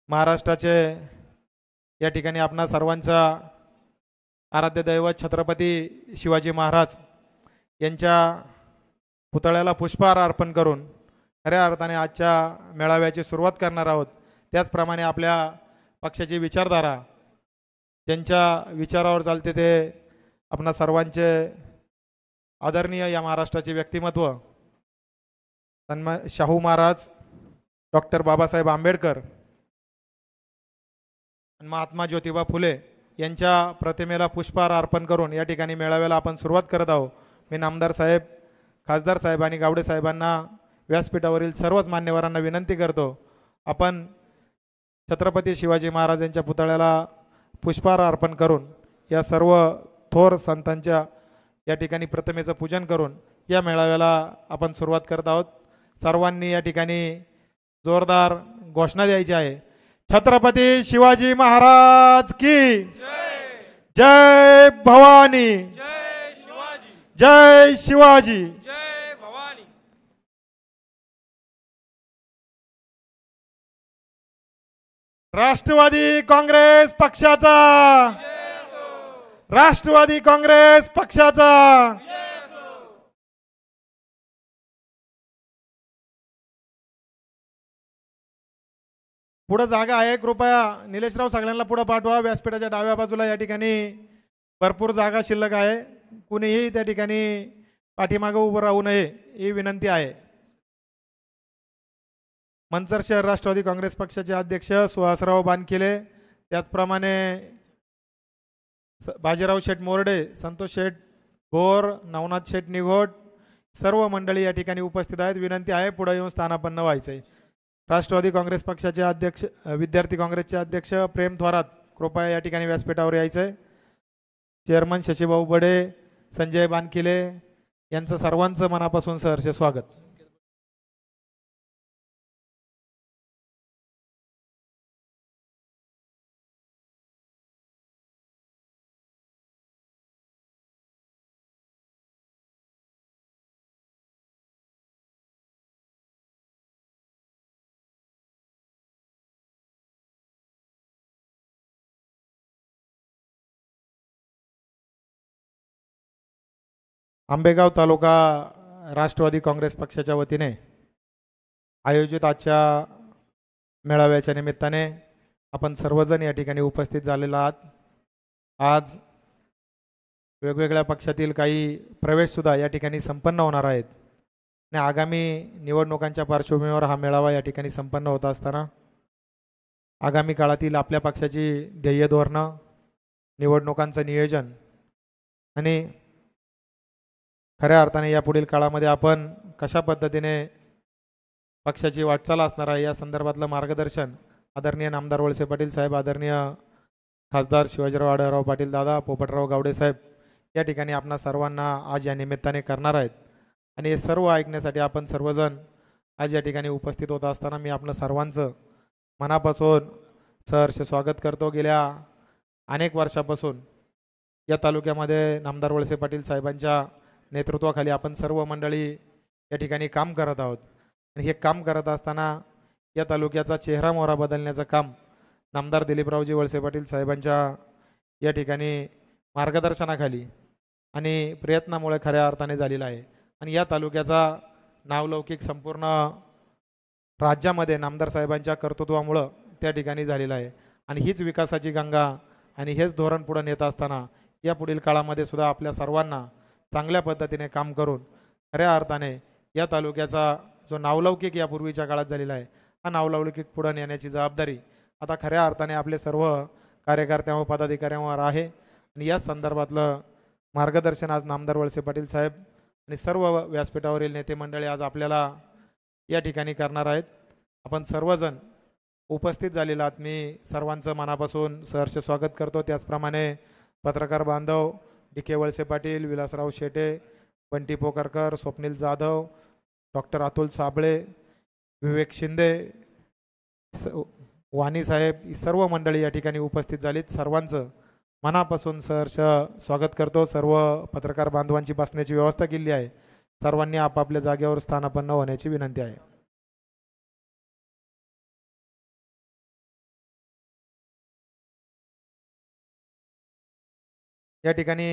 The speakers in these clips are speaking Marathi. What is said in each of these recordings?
महाराष्ट्राचे या ठिकाणी आपणा सर्वांचा आराध्य दैवत छत्रपती शिवाजी महाराज यांच्या पुतळ्याला पुष्पहार अर्पण करून खऱ्या अर्थाने आजच्या मेळाव्याची सुरुवात करणार आहोत। त्याचप्रमाणे आपल्या पक्षाची विचारधारा ज्यांच्या विचारावर चालते ते आपणा सर्वांचे आदरणीय या महाराष्ट्राचे व्यक्तिमत्व शाहू महाराज, डॉक्टर बाबासाहेब आंबेडकर, महात्मा ज्योतिबा फुले यांच्या प्रतिमेला पुष्पहार अर्पण करून या ठिकाणी मेळाव्याला आपण सुरुवात करत आहोत। मी नामदार साहेब, खासदार साहेब आणि गावडे साहेबांना, व्यासपीठावरील सर्वच मान्यवरांना विनंती करतो, आपण छत्रपती शिवाजी महाराज यांच्या पुतळ्याला पुष्पहार अर्पण करून या सर्व थोर संतांच्या या ठिकाणी प्रतिमेचं पूजन करून या मेळाव्याला आपण सुरुवात करत आहोत। सर्वांनी या ठिकाणी जोरदार घोषणा द्यायची आहे। छत्रपती शिवाजी महाराज की जय, जय भवानी, जय शिवाजी, जय शिवाजी, जय भवानी। राष्ट्रवादी काँग्रेस पक्षाचा, राष्ट्रवादी काँग्रेस पक्षाचा, पुढे जागा आहे, कृपया निलेशराव सगळ्यांना पुढे पाठवा। व्यासपीठाच्या डाव्या बाजूला या ठिकाणी भरपूर जागा शिल्लक आहे, कुणीही त्या ठिकाणी पाठीमागे उभं राहू नये ही विनंती आहे। मंचर शहर राष्ट्रवादी काँग्रेस पक्षाचे अध्यक्ष सुहासराव बानखिले, त्याचप्रमाणे बाजीराव शेठ मोरडे, संतोष शेठ भोर, नवनाथ शेठ निघोट, सर्व मंडळी या ठिकाणी उपस्थित आहेत। विनंती आहे पुढे येऊन स्थानापन्न व्हायचे। राष्ट्रवादी काँग्रेस पक्षाचे अध्यक्ष, विद्यार्थी काँग्रेसचे अध्यक्ष प्रेम थोरात, कृपया या ठिकाणी व्यासपीठावर यायचे। चेअरमन शशीभाऊ बडे, संजय बानखिले यांचं सर्वांचं मनापासून सहर्ष स्वागत। आंबेगाव तालुका राष्ट्रवादी काँग्रेस पक्षाच्या वतीने आयोजित आजच्या मेळाव्याच्या निमित्ताने आपण सर्वजण या ठिकाणी उपस्थित झालेला आहात। आज वेगवेगळ्या पक्षातील काही प्रवेशसुद्धा या ठिकाणी संपन्न होणार आहेत आणि आगामी निवडणुकांच्या पार्श्वभूमीवर हा मेळावा या ठिकाणी संपन्न होत असताना आगामी काळातील आपल्या पक्षाची ध्येय धोरणं, निवडणुकांचं नियोजन आणि खऱ्या अर्थाने या पुढील काळामध्ये आपण कशा पद्धतीने पक्षाची वाटचाल असणार आहे या संदर्भातलं मार्गदर्शन आदरणीय नामदार वळसे पाटील साहेब, आदरणीय खासदार शिवाजीराव आढळराव पाटील दादा, पोपटराव गावडे साहेब या ठिकाणी आपणा सर्वांना आज या निमित्ताने करणार आहेत आणि हे सर्व ऐकण्यासाठी आपण सर्वजण आज या ठिकाणी उपस्थित होत असताना मी आपलं सर्वांचं मनापासून सहर्ष स्वागत करतो। गेल्या अनेक वर्षापासून या तालुक्यामध्ये नामदार वळसे पाटील साहेबांच्या नेतृत्वाखाली आपण सर्व मंडळी या ठिकाणी काम करत आहोत आणि हे काम करत असताना या तालुक्याचा चेहरा मोहरा बदलण्याचं काम नामदार दिलीपरावजी वळसे पाटील साहेबांच्या या ठिकाणी मार्गदर्शनाखाली आणि प्रयत्नामुळे खऱ्या अर्थाने झालेला आहे आणि या तालुक्याचा नावलौकिक संपूर्ण राज्यामध्ये नामदार साहेबांच्या कर्तृत्वामुळं त्या ठिकाणी झालेला आहे आणि हीच विकासाची गंगा आणि हेच धोरण पुढे नेत असताना या पुढील काळामध्ये सुद्धा आपल्या सर्वांना चांगल्या पद्धतीने काम करून खऱ्या अर्थाने या तालुक्याचा जो नावलौकिक यापूर्वीच्या काळात झालेला आहे हा नावलौकिक पुढे नेण्याची जबाबदारी आता खऱ्या अर्थाने आपले सर्व कार्यकर्त्या व पदाधिकाऱ्यांवर आहे आणि या संदर्भातलं मार्गदर्शन आज नामदार वळसे पाटील साहेब आणि सर्व व्यासपीठावरील नेते मंडळी आज आपल्याला या ठिकाणी करणार आहेत। आपण सर्वजण उपस्थित झालेला आहात, मी सर्वांचं मनापासून सहर्ष स्वागत करतो। त्याचप्रमाणे पत्रकार बांधव डी.के. वळसे पाटील, विलासराव शेटे, बंटी पोकरकर, स्वप्नील जाधव, डॉक्टर अतुल साबळे, विवेक शिंदे, वाणी साहेब ही सर्व मंडळी या ठिकाणी उपस्थित झालीत। सर्वांचं मनापासून सहर्ष स्वागत करतो। सर्व पत्रकार बांधवांची बसण्याची व्यवस्था केली आहे, सर्वांनी आपापल्या जागेवर स्थानापन्न होण्याची विनंती आहे। या ठिकाणी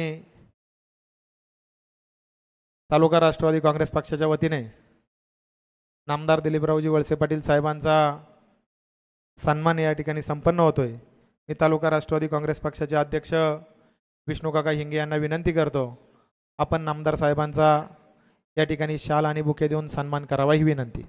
तालुका राष्ट्रवादी काँग्रेस पक्षाच्या वतीने नामदार दिलीपरावजी वळसे पाटील साहेबांचा सन्मान या ठिकाणी संपन्न होतोय। मी तालुका राष्ट्रवादी काँग्रेस पक्षाचे अध्यक्ष विष्णू काका हिंगे यांना विनंती करतो, आपण नामदार साहेबांचा या ठिकाणी शाल आणि बुके देऊन सन्मान करावा ही विनंती।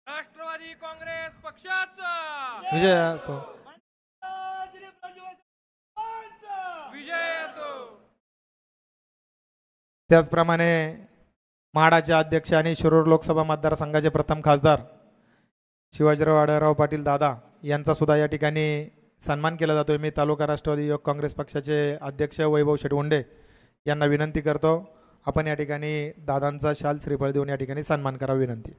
राष्ट्रवादी काँग्रेस पक्षाचा विजय असो, विजय असो। त्याचप्रमाणे म्हाडाचे अध्यक्ष आणि शिरूर लोकसभा मतदारसंघाचे प्रथम खासदार शिवाजीराव आढळराव पाटील दादा यांचा सुद्धा या ठिकाणी सन्मान केला जातोय। मी तालुका राष्ट्रवादी युवक काँग्रेस पक्षाचे अध्यक्ष वैभव शेटवंडे यांना विनंती करतो, आपण या ठिकाणी दादांचा शाल श्रीफळ देऊन या ठिकाणी सन्मान करावा विनंती।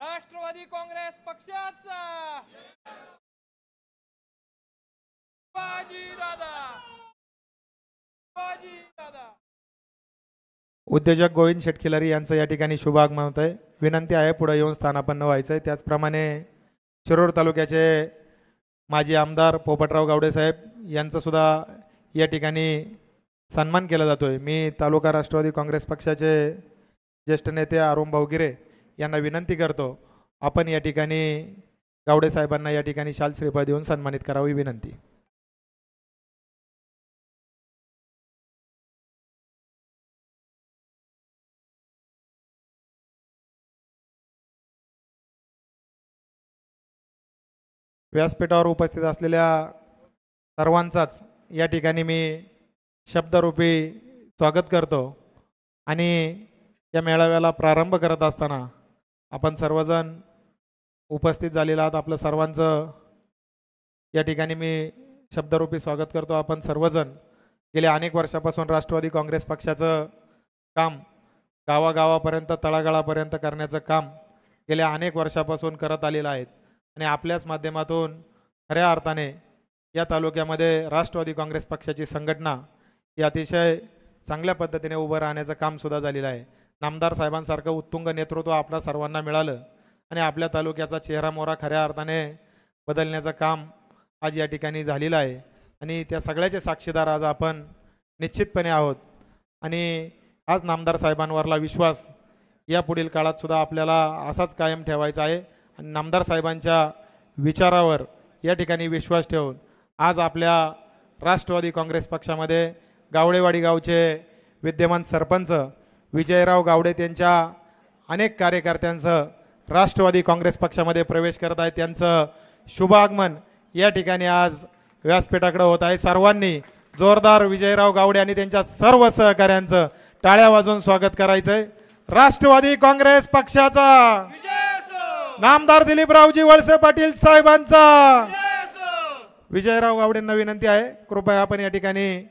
राष्ट्रवादी काँग्रेस पक्षाचा शिवाजी दादा, शिवाजी दादा। उद्योजक गोविंद शेटखिलारी यांचं या ठिकाणी शुभ आगमन होत आहे। विनंती आहे पुढे येऊन स्थानापन्न व्हायचं आहे। त्याचप्रमाणे शिरूर तालुक्याचे माजी आमदार पोपटराव गावडे साहेब यांचं सुद्धा या ठिकाणी सन्मान केला जातोय। मी तालुका राष्ट्रवादी काँग्रेस पक्षाचे ज्येष्ठ नेते अरुण भाऊगिरे यांना विनंती करतो, आपण या ठिकाणी गावडे साहेबांना या ठिकाणी शाल श्रीफळ देऊन सन्मानित करावी विनंती। व्यासपीठावर उपस्थित असलेल्या सर्वांचाच या ठिकाणी मी शब्दरूपी स्वागत करतो आणि या मेळाव्याला प्रारंभ करत असताना आपण सर्वजण उपस्थित झालेला आहात। आपलं सर्वांचं या ठिकाणी मी शब्दरूपी स्वागत करतो। आपण सर्वजण गेल्या अनेक वर्षापासून राष्ट्रवादी काँग्रेस पक्षाचं काम गावागावापर्यंत तळागाळापर्यंत करण्याचं काम गेल्या अनेक वर्षापासून करत आलेलं आहेत आणि आपल्याच माध्यमातून खऱ्या अर्थाने या तालुक्यामध्ये राष्ट्रवादी काँग्रेस पक्षाची संघटना ही अतिशय चांगल्या पद्धतीने उभं राहण्याचं काम सुद्धा झालेलं आहे। नामदार साहेबांसारखं उत्तुंग नेतृत्व आपल्या सर्वांना मिळालं आणि आपल्या तालुक्याचा चेहरा मोहरा खऱ्या अर्थाने बदलण्याचं काम आज या ठिकाणी झालेलं आहे आणि त्या सगळ्याचे साक्षीदार आज आपण निश्चितपणे आहोत आणि आज नामदार साहेबांवरला विश्वास या पुढील काळात सुद्धा आपल्याला असाच कायम ठेवायचा आहे आणि नामदार साहेबांच्या विचारावर या ठिकाणी विश्वास ठेवून आज आपल्या राष्ट्रवादी काँग्रेस पक्षामध्ये गावडेवाडी गावचे विद्यमान सरपंच विजयराव गावडे त्यांच्या अनेक कार्यकर्त्यांचं राष्ट्रवादी काँग्रेस पक्षामध्ये प्रवेश करत आहे। त्यांचं शुभ आगमन या ठिकाणी आज व्यासपीठाकडे होत आहे। सर्वांनी जोरदार विजयराव गावडे आणि त्यांच्या सर्व सहकाऱ्यांचं टाळ्या वाजवून स्वागत करायचंय। राष्ट्रवादी काँग्रेस पक्षाचा नामदार दिलीपरावजी वळसे पाटील साहेबांचा विजयराव गावडेंना विनंती आहे, कृपया आपण या ठिकाणी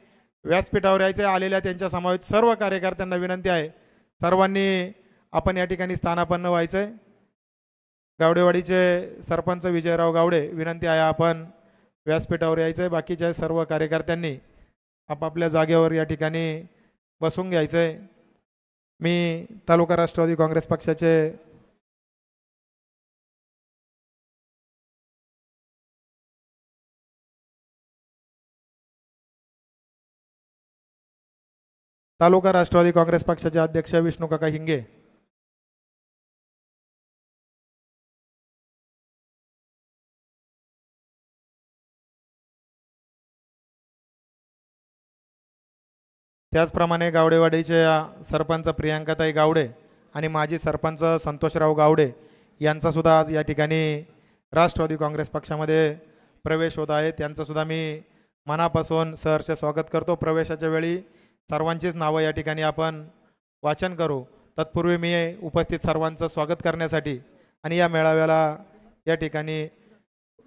व्यासपीठावर यायचे। आलेल्या त्यांच्या समावेश सर्व कार्यकर्त्यांना विनंती आहे, सर्वांनी आपण या ठिकाणी स्थानापन्न व्हायचंय। गावडेवाडीचे सरपंच विजयराव गावडे विनंती आहे, आपण व्यासपीठावर यायचंय। बाकीच्या सर्व कार्यकर्त्यांनी आपापल्या जागेवर या ठिकाणी बसून घ्यायचंय। मी तालुका राष्ट्रवादी काँग्रेस पक्षाचे तालुका राष्ट्रवादी काँग्रेस पक्षाचे अध्यक्ष विष्णू काका हिंगे त्याचप्रमाणे गावडेवाडीचे सरपंच प्रियांकाताई गावडे आणि माजी सरपंच संतोषराव गावडे यांचा सुद्धा आज या ठिकाणी राष्ट्रवादी काँग्रेस पक्षामध्ये प्रवेश होत आहे। त्यांचं सुद्धा मी मनापासून सहर्ष स्वागत करतो। प्रवेशाच्या वेळी सर्वांचीच नावं या ठिकाणी आपण वाचन करू। तत्पूर्वी मी उपस्थित सर्वांचं स्वागत करण्यासाठी आणि या मेळाव्याला या ठिकाणी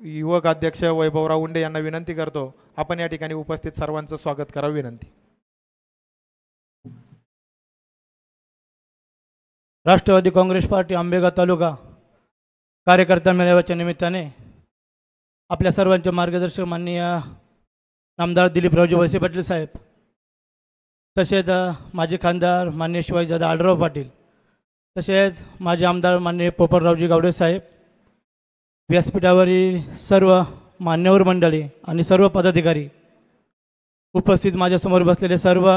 युवक अध्यक्ष वैभवराव उंडे यांना विनंती करतो, आपण या ठिकाणी उपस्थित सर्वांचं स्वागत करावं विनंती। राष्ट्रवादी काँग्रेस पार्टी आंबेगाव तालुका कार्यकर्ता मेळाव्याच्या निमित्ताने आपल्या सर्वांचे मार्गदर्शक माननीय नामदार दिलीपरावजी वळसे पाटील साहेब, तसेच माजी खासदार माननीय शिवाजीदादा आढळराव पाटील, तसेच माजी आमदार माननीय पोपटरावजी गावडे साहेब, व्यासपीठावरील सर्व मान्यवर मंडळी आणि सर्व पदाधिकारी, उपस्थित माझ्यासमोर बसलेले सर्व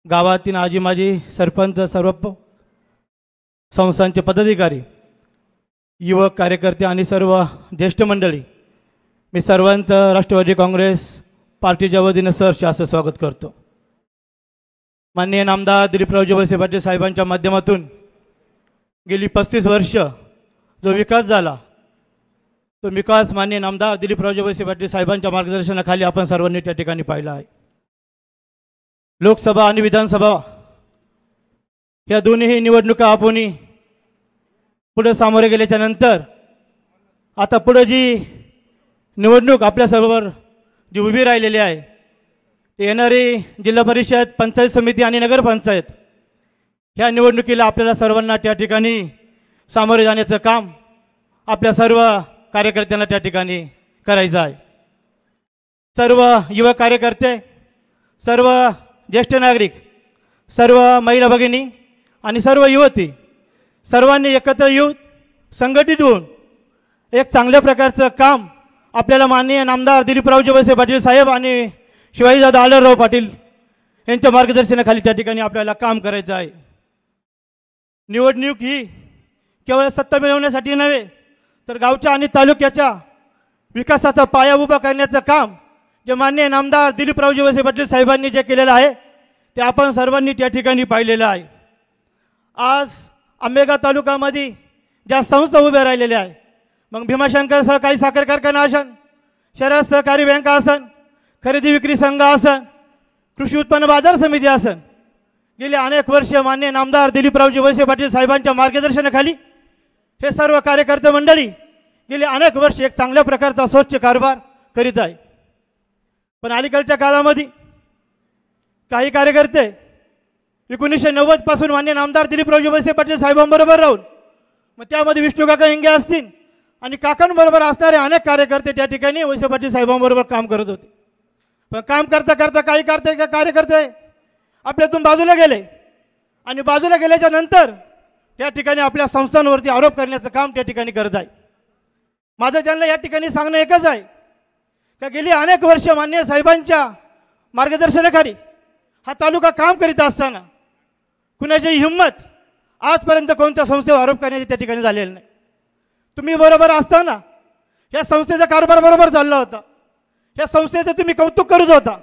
गावातील आजी माजी सरपंच, सर्व संस्थांचे पदाधिकारी, युवक कार्यकर्ते आणि सर्व ज्येष्ठ मंडळी, मी सर्वांचं राष्ट्रवादी काँग्रेस पार्टीच्या वतीने सहर्ष असं स्वागत करतो. माननीय नामदार दिलीपरावजी वळसे पाटील साहेबांच्या माध्यमातून गेली 35 वर्ष जो विकास झाला, तो विकास माननीय नामदार दिलीपरावजी वळसे पाटील साहेबांच्या मार्गदर्शनाखाली आपण सर्वांनी त्या ठिकाणी पाहिला आहे. लोकसभा आणि विधानसभा या दोन्ही निवडणुका आपण पुढे सामोरे गेल्याच्या नंतर आता पुढे जी निवडणूक आपल्यासमोर जी उभी राहिलेली आहे, ते येणारी जिल्हा परिषद, पंचायत समिती आणि नगरपंचायत ह्या निवडणुकीला आपल्याला सर्वांना त्या ठिकाणी सामोरे जाण्याचं काम आपल्या सर्व कार्यकर्त्यांना त्या ठिकाणी करायचं आहे. सर्व युवक कार्यकर्ते, सर्व ज्येष्ठ नागरिक, सर्व महिला भगिनी आणि सर्व युवती सर्वांनी एकत्र येऊन संघटित होऊन एक चांगल्या प्रकारचं काम आपल्याला माननीय नामदार दिलीपरावजी वळसे पाटील साहेब आणि शिवाजीदादा आढळराव पाटील यांच्या मार्गदर्शनाखाली त्या ठिकाणी आपल्याला काम करायचं आहे. निवडणूक ही केवळ सत्ता मिळवण्यासाठी नव्हे, तर गावच्या आणि तालुक्याच्या विकासाचा पाया उभा करण्याचं काम जे माननीय नामदार दिलीपरावजी वळसे पाटील साहेबांनी जे केलेलं आहे ते आपण सर्वांनी त्या ठिकाणी पाहिलेलं आहे. आज आंबेगाव तालुक्यामध्ये ज्या संस्था उभ्या राहिलेल्या आहे, मग भीमाशंकर सहकारी साखर कारखाना असन, शहरात सहकारी बँका असन, खरेदी विक्री संघ असन, कृषी उत्पन्न बाजार समिती असन, गेली अनेक वर्ष माननीय नामदार दिलीपरावजी वळसे पाटील साहेबांच्या मार्गदर्शनाखाली हे सर्व कार्यकर्ते मंडळी गेली अनेक वर्ष एक चांगल्या प्रकारचा स्वच्छ कारभार करीत आहे. पण अलीकडच्या काळामध्ये काही कार्यकर्ते 1990 पासून माननीय नामदार दिलीपरावजी वळसे पाटील साहेबांबरोबर राहून, मग त्यामध्ये विष्णू काका हिंगे असतील आणि काकांबरोबर असणारे अनेक कार्यकर्ते त्या ठिकाणी वळसे पाटील साहेबांबरोबर काम करत होते. पण काम करता करता काही कार्यकर्ते आपल्यातून बाजूला गेले आणि बाजूला गेल्याच्या नंतर त्या ठिकाणी आपल्या संस्थांवरती आरोप करण्याचं काम त्या ठिकाणी करत आहे. माझं त्यांना या ठिकाणी सांगणं एकच आहे का गेली अनेक वर्ष माननीय साहेबांच्या मार्गदर्शनाखाली हा तालुका काम करीत असताना कुणाची हिंमत आजपर्यंत कोणत्या संस्थेवर आरोप करण्याची त्या ठिकाणी झालेला नाही. तुम्ही बरोबर असताना या संस्थेचा कारभार बरोबर चालला होता, या संस्थेचं तुम्ही कौतुक करत होता,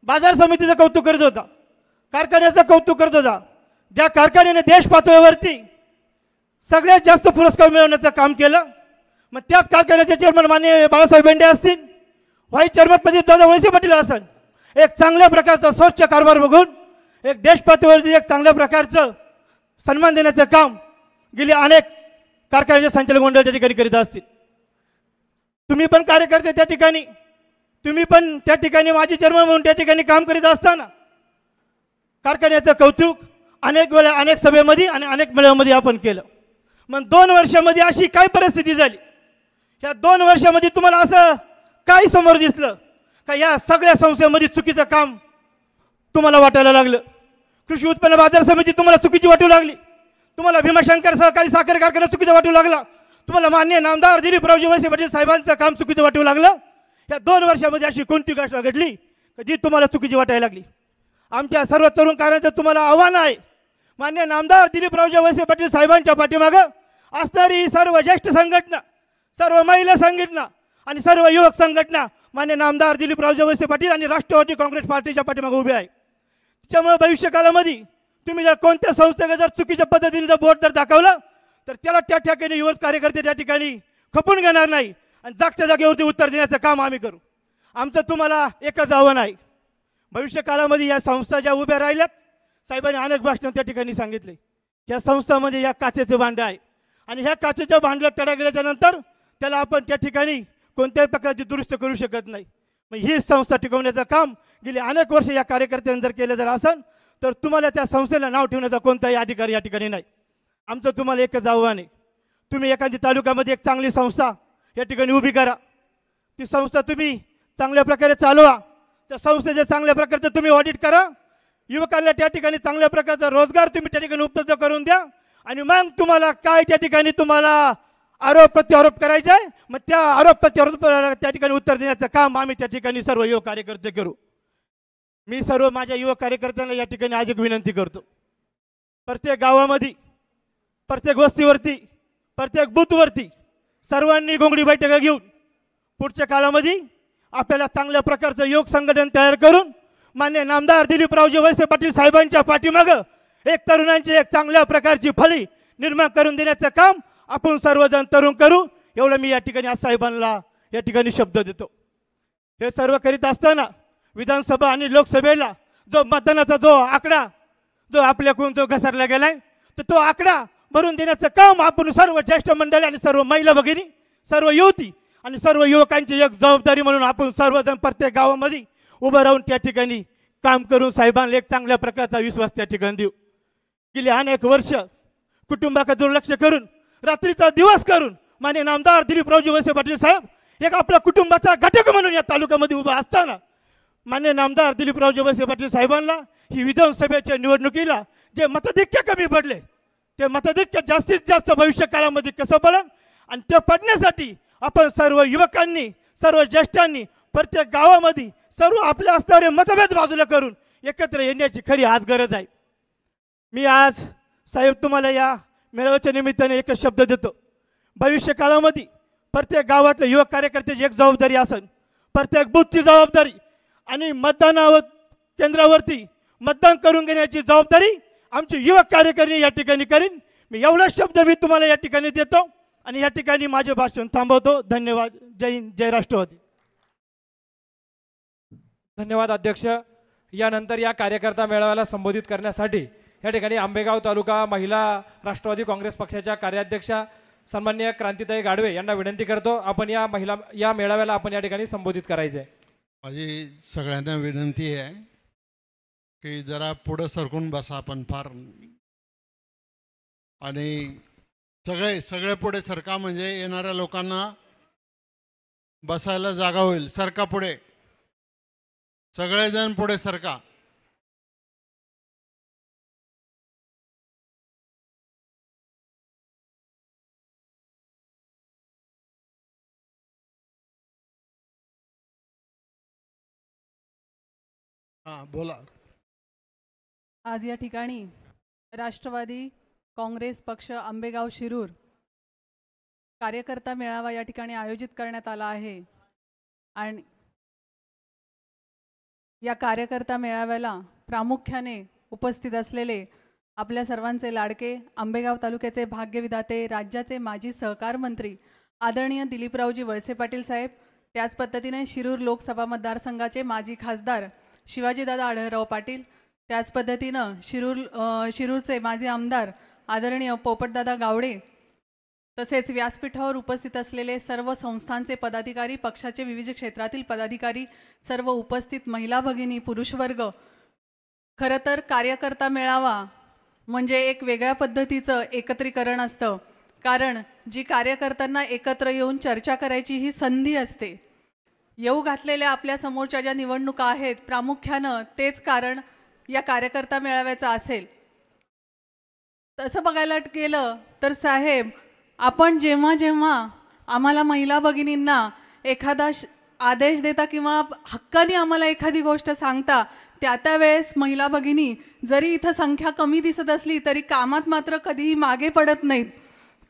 बाजार समितीचं कौतुक करत होता, कारखान्याचं कौतुक करत होता. ज्या कारखान्याने देश पातळीवरती सगळ्यात जास्त पुरस्कार मिळवण्याचं काम केलं, मग त्याच कारखान्याचे चेअरमन माननीय बाळासाहेब बेंडे असतील, व्हाईस चेअरमन प्रदीपदादा वळसे पाटील असन, एक चांगल्या प्रकारचा स्वच्छ कारभार बघून एक देश पातळीवरती एक चांगल्या प्रकारचं सन्मान देण्याचं काम गेली अनेक कारखान्याचे संचालक मंडळ त्या ठिकाणी करीत असतील. तुम्ही पण कार्यकर्ते त्या ठिकाणी, तुम्ही पण त्या ठिकाणी माजी चेअरमन म्हणून त्या ठिकाणी काम करीत असताना कारखान्याचं कौतुक अनेक वेळा अनेक सभेमध्ये आणि अनेक मेळाव्यामध्ये आपण केलं. मग 2 वर्षामध्ये अशी काय परिस्थिती झाली, या 2 वर्षामध्ये तुम्हाला असं काय समोर दिसलं का या सगळ्या संस्थेमध्ये चुकीचं काम तुम्हाला वाटायला लागलं? कृषी उत्पन्न बाजार समिती तुम्हाला चुकीची वाटू लागली, तुम्हाला भीमाशंकर सहकारी साखर कारखाना चुकीचं वाटू लागला, तुम्हाला माननीय नामदार दिलीपरावजी वळसे पाटील साहेबांचं काम चुकीचं वाटू लागलं. या 2 वर्षामध्ये अशी कोणती गोष्ट घडली जी तुम्हाला चुकीची वाटायला लागली? आमच्या सर्व तरुण कार्याचं तुम्हाला आव्हान आहे, माननीय नामदार दिलीपरावजी वळसे पाटील साहेबांच्या पाठीमागं असणारी सर्व ज्येष्ठ संघटना, सर्व महिला संघटना आणि सर्व युवक संघटना माननीय नामदार दिलीपरावजी वळसे पाटील आणि राष्ट्रवादी काँग्रेस पार्टीच्या पाठीमागे उभे आहे. त्यामुळे भविष्यकाळामध्ये तुम्ही जर कोणत्या संस्थेला जर चुकीच्या पद्धतीने जर बोट जर दाखवलं तर त्याला त्या ठिकाणी युवक कार्यकर्ते त्या ठिकाणी खपून घेणार नाही आणि जागच्या जागेवरती उत्तर देण्याचं काम आम्ही करू. आमचं तुम्हाला एकच आव्हान आहे, भविष्यकाळामध्ये या संस्था ज्या उभ्या राहिल्यात, साहेबांनी अनेक भाषण त्या ठिकाणी सांगितले, या संस्थामध्ये या काचेचं भांडं आहे आणि ह्या काचेच्या भांडला तडा गेल्याच्या नंतर त्याला आपण त्या ठिकाणी कोणत्याही प्रकारची दुरुस्त करू शकत नाही. मग ही संस्था टिकवण्याचं काम गेली अनेक वर्ष या कार्यकर्त्यांनी जर केलं जर असेल तर तुम्हाला त्या संस्थेला नाव ठेवण्याचा कोणताही अधिकार या ठिकाणी नाही. आमचं तुम्हाला एकच आव्हान आहे, तुम्ही एखादी तालुक्यामध्ये एक चांगली संस्था या ठिकाणी उभी करा, ती संस्था तुम्ही चांगल्या प्रकारे चालवा, त्या संस्थेचे चांगल्या प्रकारचं तुम्ही ऑडिट करा, युवकांना त्या ठिकाणी चांगल्या प्रकारचा रोजगार तुम्ही त्या ठिकाणी उपलब्ध करून द्या, आणि मग तुम्हाला काय त्या ठिकाणी तुम्हाला आरोप प्रत्यारोप करायचा आहे, मग त्या आरोप प्रत्यारोप त्या ठिकाणी उत्तर देण्याचं काम आम्ही त्या ठिकाणी सर्व युवक कार्यकर्ते करू. मी सर्व माझ्या युवक कार्यकर्त्यांना या ठिकाणी आज एक विनंती करतो, प्रत्येक गावामध्ये, प्रत्येक वस्तीवरती, प्रत्येक बूथवरती सर्वांनी घोंगडी बैठका घेऊन पुढच्या काळामध्ये आपल्याला चांगल्या प्रकारचं योग संघटन तयार करून मान्य नामदार दिलीपरावजी वळसे पाटील साहेबांच्या पाठीमागं एक तरुणांची एक चांगल्या प्रकारची फळी निर्माण करून देण्याचं काम आपण सर्वजण तरुण करू, एवढं मी या ठिकाणी आज साहेबांना या ठिकाणी शब्द देतो. हे सर्व करीत असताना विधानसभा आणि लोकसभेला जो मतदानाचा जो आकडा जो आपल्याकडून जो घसरला गेलाय, तर तो आकडा भरून देण्याचं काम आपण सर्व ज्येष्ठ मंडळी आणि सर्व महिला भगिनी, सर्व युवती आणि सर्व युवकांची एक जबाबदारी म्हणून आपण सर्वजण प्रत्येक गावामध्ये उभं राहून त्या ठिकाणी काम करून साहेबांना एक चांगल्या प्रकारचा विश्वास त्या ठिकाणी देऊ. गेली अनेक वर्ष कुटुंबाकडे दुर्लक्ष करून, रात्रीचा दिवस करून माननीय नामदार दिलीपरावजी वळसे पाटील साहेब एक आपल्या कुटुंबाचा घटक म्हणून या तालुक्यामध्ये उभा असताना माननीय नामदार दिलीपरावजी वळसे पाटील साहेबांना ही विधानसभेच्या निवडणुकीला जे मतधिक्य कमी पडले, ते मतधिक्य जास्तीत जास्त भविष्य काळामध्ये कसं पडेल, आणि ते पडण्यासाठी आपण सर्व युवकांनी, सर्व ज्येष्ठांनी प्रत्येक गावामध्ये सर्व आपल्या असणारे मतभेद बाजूला करून एकत्र येण्याची खरी आज गरज आहे. मी आज साहेब तुम्हाला या मेळाव्याच्या निमित्ताने एकच शब्द देतो, भविष्य काळामध्ये प्रत्येक गावातल्या युवक कार्यकर्त्याची एक जबाबदारी असेल, प्रत्येक बूथची जबाबदारी आणि मतदानावर केंद्रावरती मतदान करून घेण्याची जबाबदारी आमची युवक कार्यकर्ते या ठिकाणी करीन. मी एवढा शब्द मी तुम्हाला या ठिकाणी देतो आणि या ठिकाणी माझे भाषण थांबवतो. धन्यवाद. जय हिंद, जय राष्ट्रवादी. धन्यवाद अध्यक्ष. यानंतर या कार्यकर्ता मेळाव्याला संबोधित करण्यासाठी या ठिकाणी आंबेगाव तालुका महिला राष्ट्रवादी काँग्रेस पक्षाच्या कार्याध्यक्षा सन्माननीय क्रांतीताई गाडवे यांना विनंती करतो, आपण या मेळाव्याला आपण या ठिकाणी संबोधित करायचे. माझी सगळ्यांना विनंती आहे की जरा पुढं सरकून बसा आपण फार, आणि सगळे पुढे सरका म्हणजे येणाऱ्या लोकांना बसायला जागा होईल. सरका पुढे, सगळेजण पुढे सरका. हां बोला. आज या ठिकाणी राष्ट्रवादी काँग्रेस पक्ष आंबेगाव शिरूर कार्यकर्ता मेळावा या ठिकाणी आयोजित करण्यात आला आहे, आणि या कार्यकर्ता मेळाव्याला प्रामुख्याने उपस्थित असलेले आपल्या सर्वांचे लाडके आंबेगाव तालुक्याचे भाग्यविधाते, राज्याचे माजी सहकार मंत्री आदरणीय दिलीपरावजी वळसे पाटील साहेब, त्याच पद्धतीने शिरूर लोकसभा मतदारसंघाचे माजी खासदार शिवाजीदादा आढळराव पाटील, त्याच पद्धतीनं शिरूरचे माजी आमदार आदरणीय पोपटदादा गावडे, तसेच व्यासपीठावर उपस्थित असलेले सर्व संस्थांचे पदाधिकारी, पक्षाचे विविध क्षेत्रातील पदाधिकारी, सर्व उपस्थित महिला भगिनी, पुरुष वर्ग. खरं तर कार्यकर्ता मेळावा म्हणजे एक वेगळ्या पद्धतीचं एकत्रीकरण असतं, कारण जी कार्यकर्त्यांना एकत्र येऊन चर्चा करायची ही संधी असते. येऊ घातलेल्या आपल्या समोरच्या ज्या निवडणुका आहेत, प्रामुख्यानं तेच कारण या कार्यकर्ता मेळाव्याचं असेल. तसं बघायला गेलं तर साहेब, आपण जेव्हा जेव्हा आम्हाला महिला भगिनींना एखादा आदेश देता किंवा हक्काने आम्हाला एखादी गोष्ट सांगता, त्यावेळेस महिला भगिनी जरी इथं संख्या कमी दिसत असली तरी कामात मात्र कधीही मागे पडत नाहीत.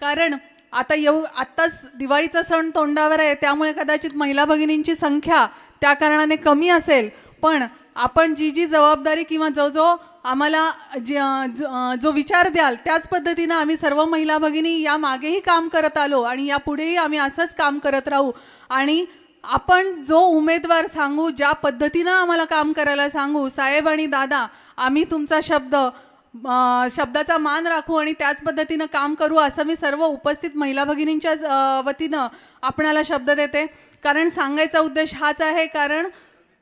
कारण आत्ताच दिवाळीचा सण तोंडावर आहे, त्यामुळे कदाचित महिला भगिनींची संख्या त्या कारणाने कमी असेल, पण आपण जी जबाबदारी किंवा जो आम्हाला जो विचार द्याल त्याच पद्धतीनं आम्ही सर्व महिला भगिनी या मागेही काम करत आलो आणि यापुढेही आम्ही असंच काम करत राहू. आणि आपण जो उमेदवार सांगू, ज्या पद्धतीनं आम्हाला काम करायला सांगू, साहेब आणि दादा, आम्ही तुमचा शब्दाचा मान राखू आणि त्याच पद्धतीनं काम करू, असं मी सर्व उपस्थित महिला भगिनींच्या वतीनं आपणाला शब्द देते. कारण सांगायचा उद्देश हाच आहे, कारण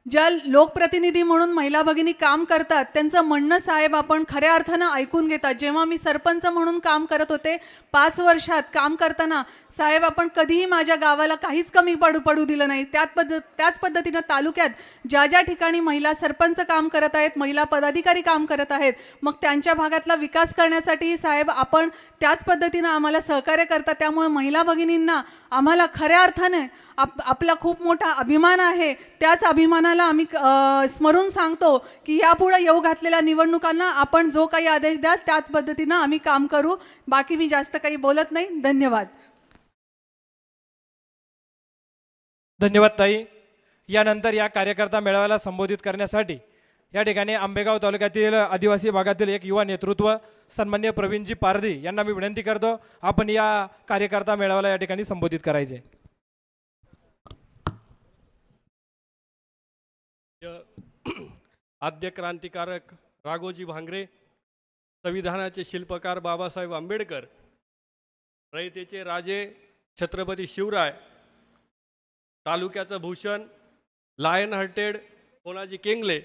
ज्या लोकप्रतिनिधी म्हणून महिला भगिनी काम करतात त्यांचं म्हणणं साहेब आपण खऱ्या अर्थानं ऐकून घेतात. जेव्हा मी सरपंच म्हणून काम करत होते 5 वर्षात काम करताना साहेब आपण कधीही माझ्या गावाला काहीच कमी पडू दिलं नाही. त्याच पद्धतीनं तालुक्यात ज्या ज्या ठिकाणी महिला सरपंच काम करत आहेत, महिला पदाधिकारी काम करत आहेत, मग त्यांच्या भागातला विकास करण्यासाठी साहेब आपण त्याच पद्धतीनं आम्हाला सहकार्य करतात. त्यामुळे महिला भगिनींना आम्हाला खऱ्या अर्थाने आपला खूप मोठा अभिमान आहे. त्याच अभिमानाला आम्ही स्मरून सांगतो की यापुढे येऊ घातलेल्या निवडणुकांना आपण जो काही आदेश द्याल त्याच पद्धतीनं आम्ही काम करू. बाकी मी जास्त काही बोलत नाही. धन्यवाद. धन्यवाद ताई. यानंतर या कार्यकर्ता मेळाव्याला संबोधित करण्यासाठी या ठिकाणी आंबेगाव तालुक्यातील आदिवासी भागातील एक युवा नेतृत्व सन्माननीय प्रवीणजी पारधी यांना मी विनंती करतो आपण या कार्यकर्ता मेळाव्याला या ठिकाणी संबोधित करायचे. आद्य क्रांतिकारक राघोजी भांगरे, संविधानाचे शिल्पकार बाबासाहेब आंबेडकर, रयतेचे राजे छत्रपती शिवराय, तालुक्याचं भूषण लायन हार्टेड कोणाजी केंगले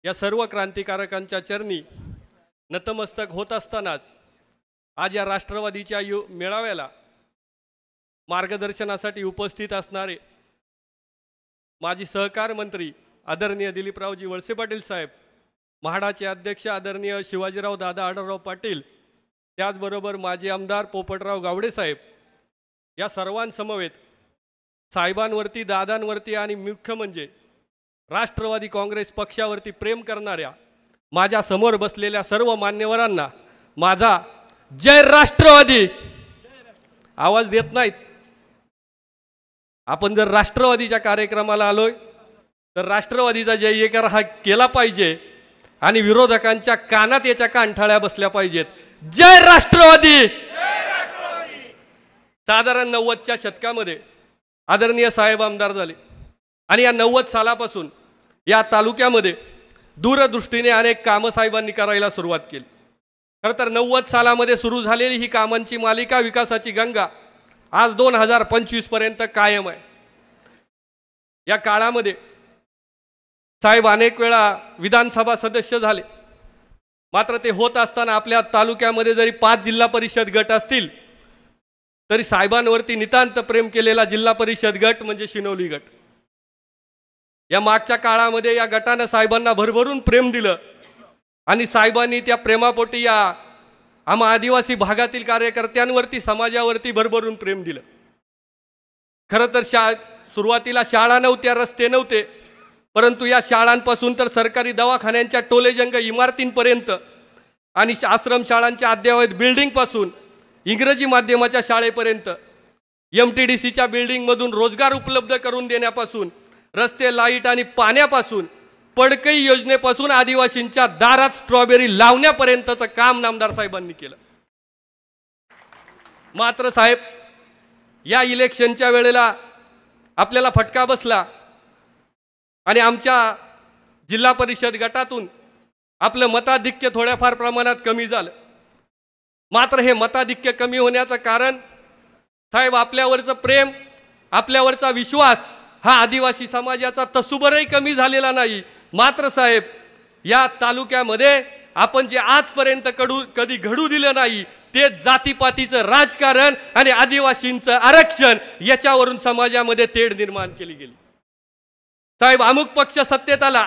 या सर्व क्रांतिकारकांच्या चरणी नतमस्तक होत असतानाच आज या राष्ट्रवादीच्या मेळाव्याला मार्गदर्शनासाठी उपस्थित असणारे माजी सहकार मंत्री आदरणीय दिलीपरावजी वळसे पाटील साहेब, म्हाडाचे अध्यक्ष आदरणीय शिवाजीराव दादा आढळराव पाटील, त्याचबरोबर माजी आमदार पोपटराव गावडे साहेब, या सर्वांसमवेत साहेबांवरती, दादांवरती आणि मुख्य म्हणजे राष्ट्रवादी काँग्रेस पक्षावरती प्रेम करणाऱ्या माझ्या समोर बसलेल्या सर्व मान्यवरांना माझा जय राष्ट्रवादी. आवाज देत नाहीत. आपण जर राष्ट्रवादीच्या कार्यक्रमाला आलोय तर राष्ट्रवादीचा जयकार हा केला पाहिजे आणि विरोधकांच्या कानात याच्या कानठाळ्या बसल्या पाहिजेत. जय राष्ट्रवादी. साधारण 90च्या शतकामध्ये आदरणीय साहेब आमदार झाले आणि या 90 सालापासून या तालुक्यामध्ये दूरदृष्टीने अनेक कामं साहेबांनी करायला सुरुवात केली. खरं तर 90 सालामध्ये सुरू झालेली ही कामांची मालिका, विकासाची गंगा आज 2025 पर्यंत कायम आहे. या काळामध्ये साहेब अनेक वेळा विधानसभा सदस्य झाले, मात्र ते होत असताना आपल्या तालुक्यामध्ये जरी 5 जिल्हा परिषद गट असतील तरी साहेबांवरती नितांत प्रेम केलेला जिल्हा परिषद गट म्हणजे शिनोली गट. या मागच्या काळामध्ये या गटानं साहेबांना भरभरून प्रेम दिलं आणि साहेबांनी त्या प्रेमापोटी या आम्हा आदिवासी भागातील कार्यकर्त्यांवरती, समाजावरती भरभरून प्रेम दिलं. खरं तर सुरुवातीला शाळा नव्हत्या, रस्ते नव्हते, परंतु या शाळांपासून तर सरकारी दवाखान्यांच्या टोलेजंग इमारतींपर्यंत आणि आश्रमशाळांच्या अद्ययावत बिल्डिंगपासून इंग्रजी माध्यमाच्या शाळेपर्यंत, MTDCच्या बिल्डिंगमधून रोजगार उपलब्ध करून देण्यापासून, रस्ते, लाईट आणि पाण्यापासून, पडकई योजनेपासून आदिवासींच्या दारात स्ट्रॉबेरी लावण्यापर्यंतचं काम नामदार साहेबांनी केलं. मात्र साहेब या इलेक्शनच्या वेळेला आपल्याला फटका बसला आणि आमच्या जिल्हा परिषद गटातून आपलं मताधिक्य थोड्याफार प्रमाणात कमी झालं. मात्र हे मताधिक्य कमी होण्याचं कारण साहेब आपल्यावरचं प्रेम, आपल्यावरचा विश्वास हा आदिवासी समाजाचा तसूभरही कमी झालेला नाही. मात्र साहेब या तालुक्यामध्ये आपण जे आजपर्यंत कधी घडू दिलं नाही ते जातीपातीचं राजकारण आणि आदिवासींचं आरक्षण, याच्यावरून समाजामध्ये तेढ निर्माण केली गेली. साहेब अमुक पक्ष सत्तेत आला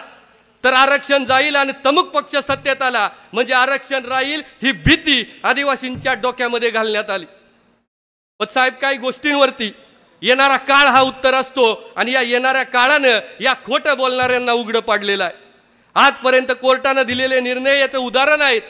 तर आरक्षण जाईल आणि तमुक पक्ष सत्तेत आला म्हणजे आरक्षण राहील, ही भीती आदिवासींच्या डोक्यामध्ये घालण्यात आली. पण साहेब काही गोष्टींवरती येणारा काळ हा उत्तर असतो आणि या येणाऱ्या काळानं या खोटं बोलणाऱ्यांना उघडं पाडलेलं आहे. आजपर्यंत कोर्टानं दिलेले निर्णय याचं उदाहरण आहेत.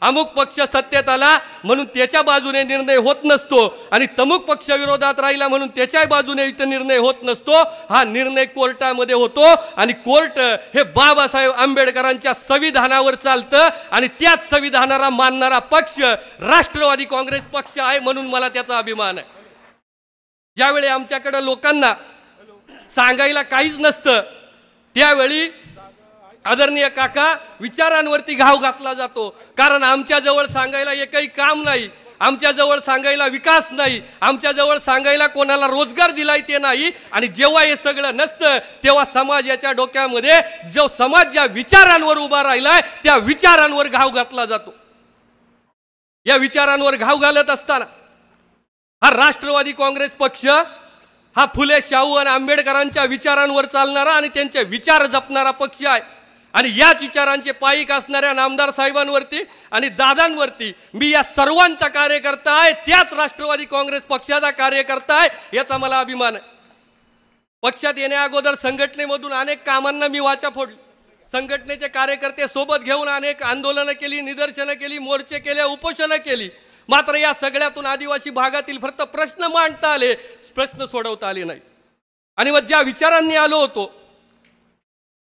अमुक पक्ष सत्तेत आला म्हणून त्याच्या बाजूने निर्णय होत नसतो आणि तमुक पक्ष विरोधात राहिला म्हणून त्याच्या बाजूने इथं निर्णय होत नसतो. हा निर्णय कोर्टामध्ये होतो आणि कोर्ट हे बाबासाहेब आंबेडकरांच्या संविधानावर चालतं आणि त्याच संविधानाला मानणारा पक्ष राष्ट्रवादी काँग्रेस पक्ष आहे, म्हणून मला त्याचा अभिमान आहे. ज्यावेळी आमच्याकडे लोकांना सांगायला काहीच नसतं त्यावेळी आदरणीय काका विचारांवरती घाव घातला जातो, कारण आमच्या जवळ सांगायला एकही काम नाही. आमच्याजवळ सांगायला विकास नाही, आमच्याजवळ सांगायला कोणाला रोजगार दिलाय ते नाही. आणि जेव्हा हे सगळं नसतं तेव्हा समाजाच्या डोक्यामध्ये जो समाज ज्या विचारांवर उभा राहिलाय त्या विचारांवर घाव घातला जातो. या विचारांवर घाव घालत असताना हा राष्ट्रवादी काँग्रेस पक्ष हा फुले, शाहू आणि आंबेडकरांच्या विचारांवर चालणारा आणि त्यांचे विचार जपणारा पक्ष आहे. आणि याच विचारांचे पायीक असणाऱ्या नामदार साहेबांवरती आणि दादांवरती मी या सर्वांचा कार्यकर्ता आहे, त्याच राष्ट्रवादी काँग्रेस पक्षाचा कार्यकर्ता आहे, याचा मला अभिमान आहे. पक्षात येण्या अगोदर संघटनेमधून अनेक कामांना मी वाचा फोडली. संघटनेचे कार्यकर्ते सोबत घेऊन अनेक आंदोलनं केली, निदर्शनं केली, मोर्चे केले, उपोषणं केली. मात्र या सगळ्यातून आदिवासी भागातील फक्त प्रश्न मांडता आले, प्रश्न सोडवता आले नाहीत. आणि मग ज्या विचारांनी आलो होतो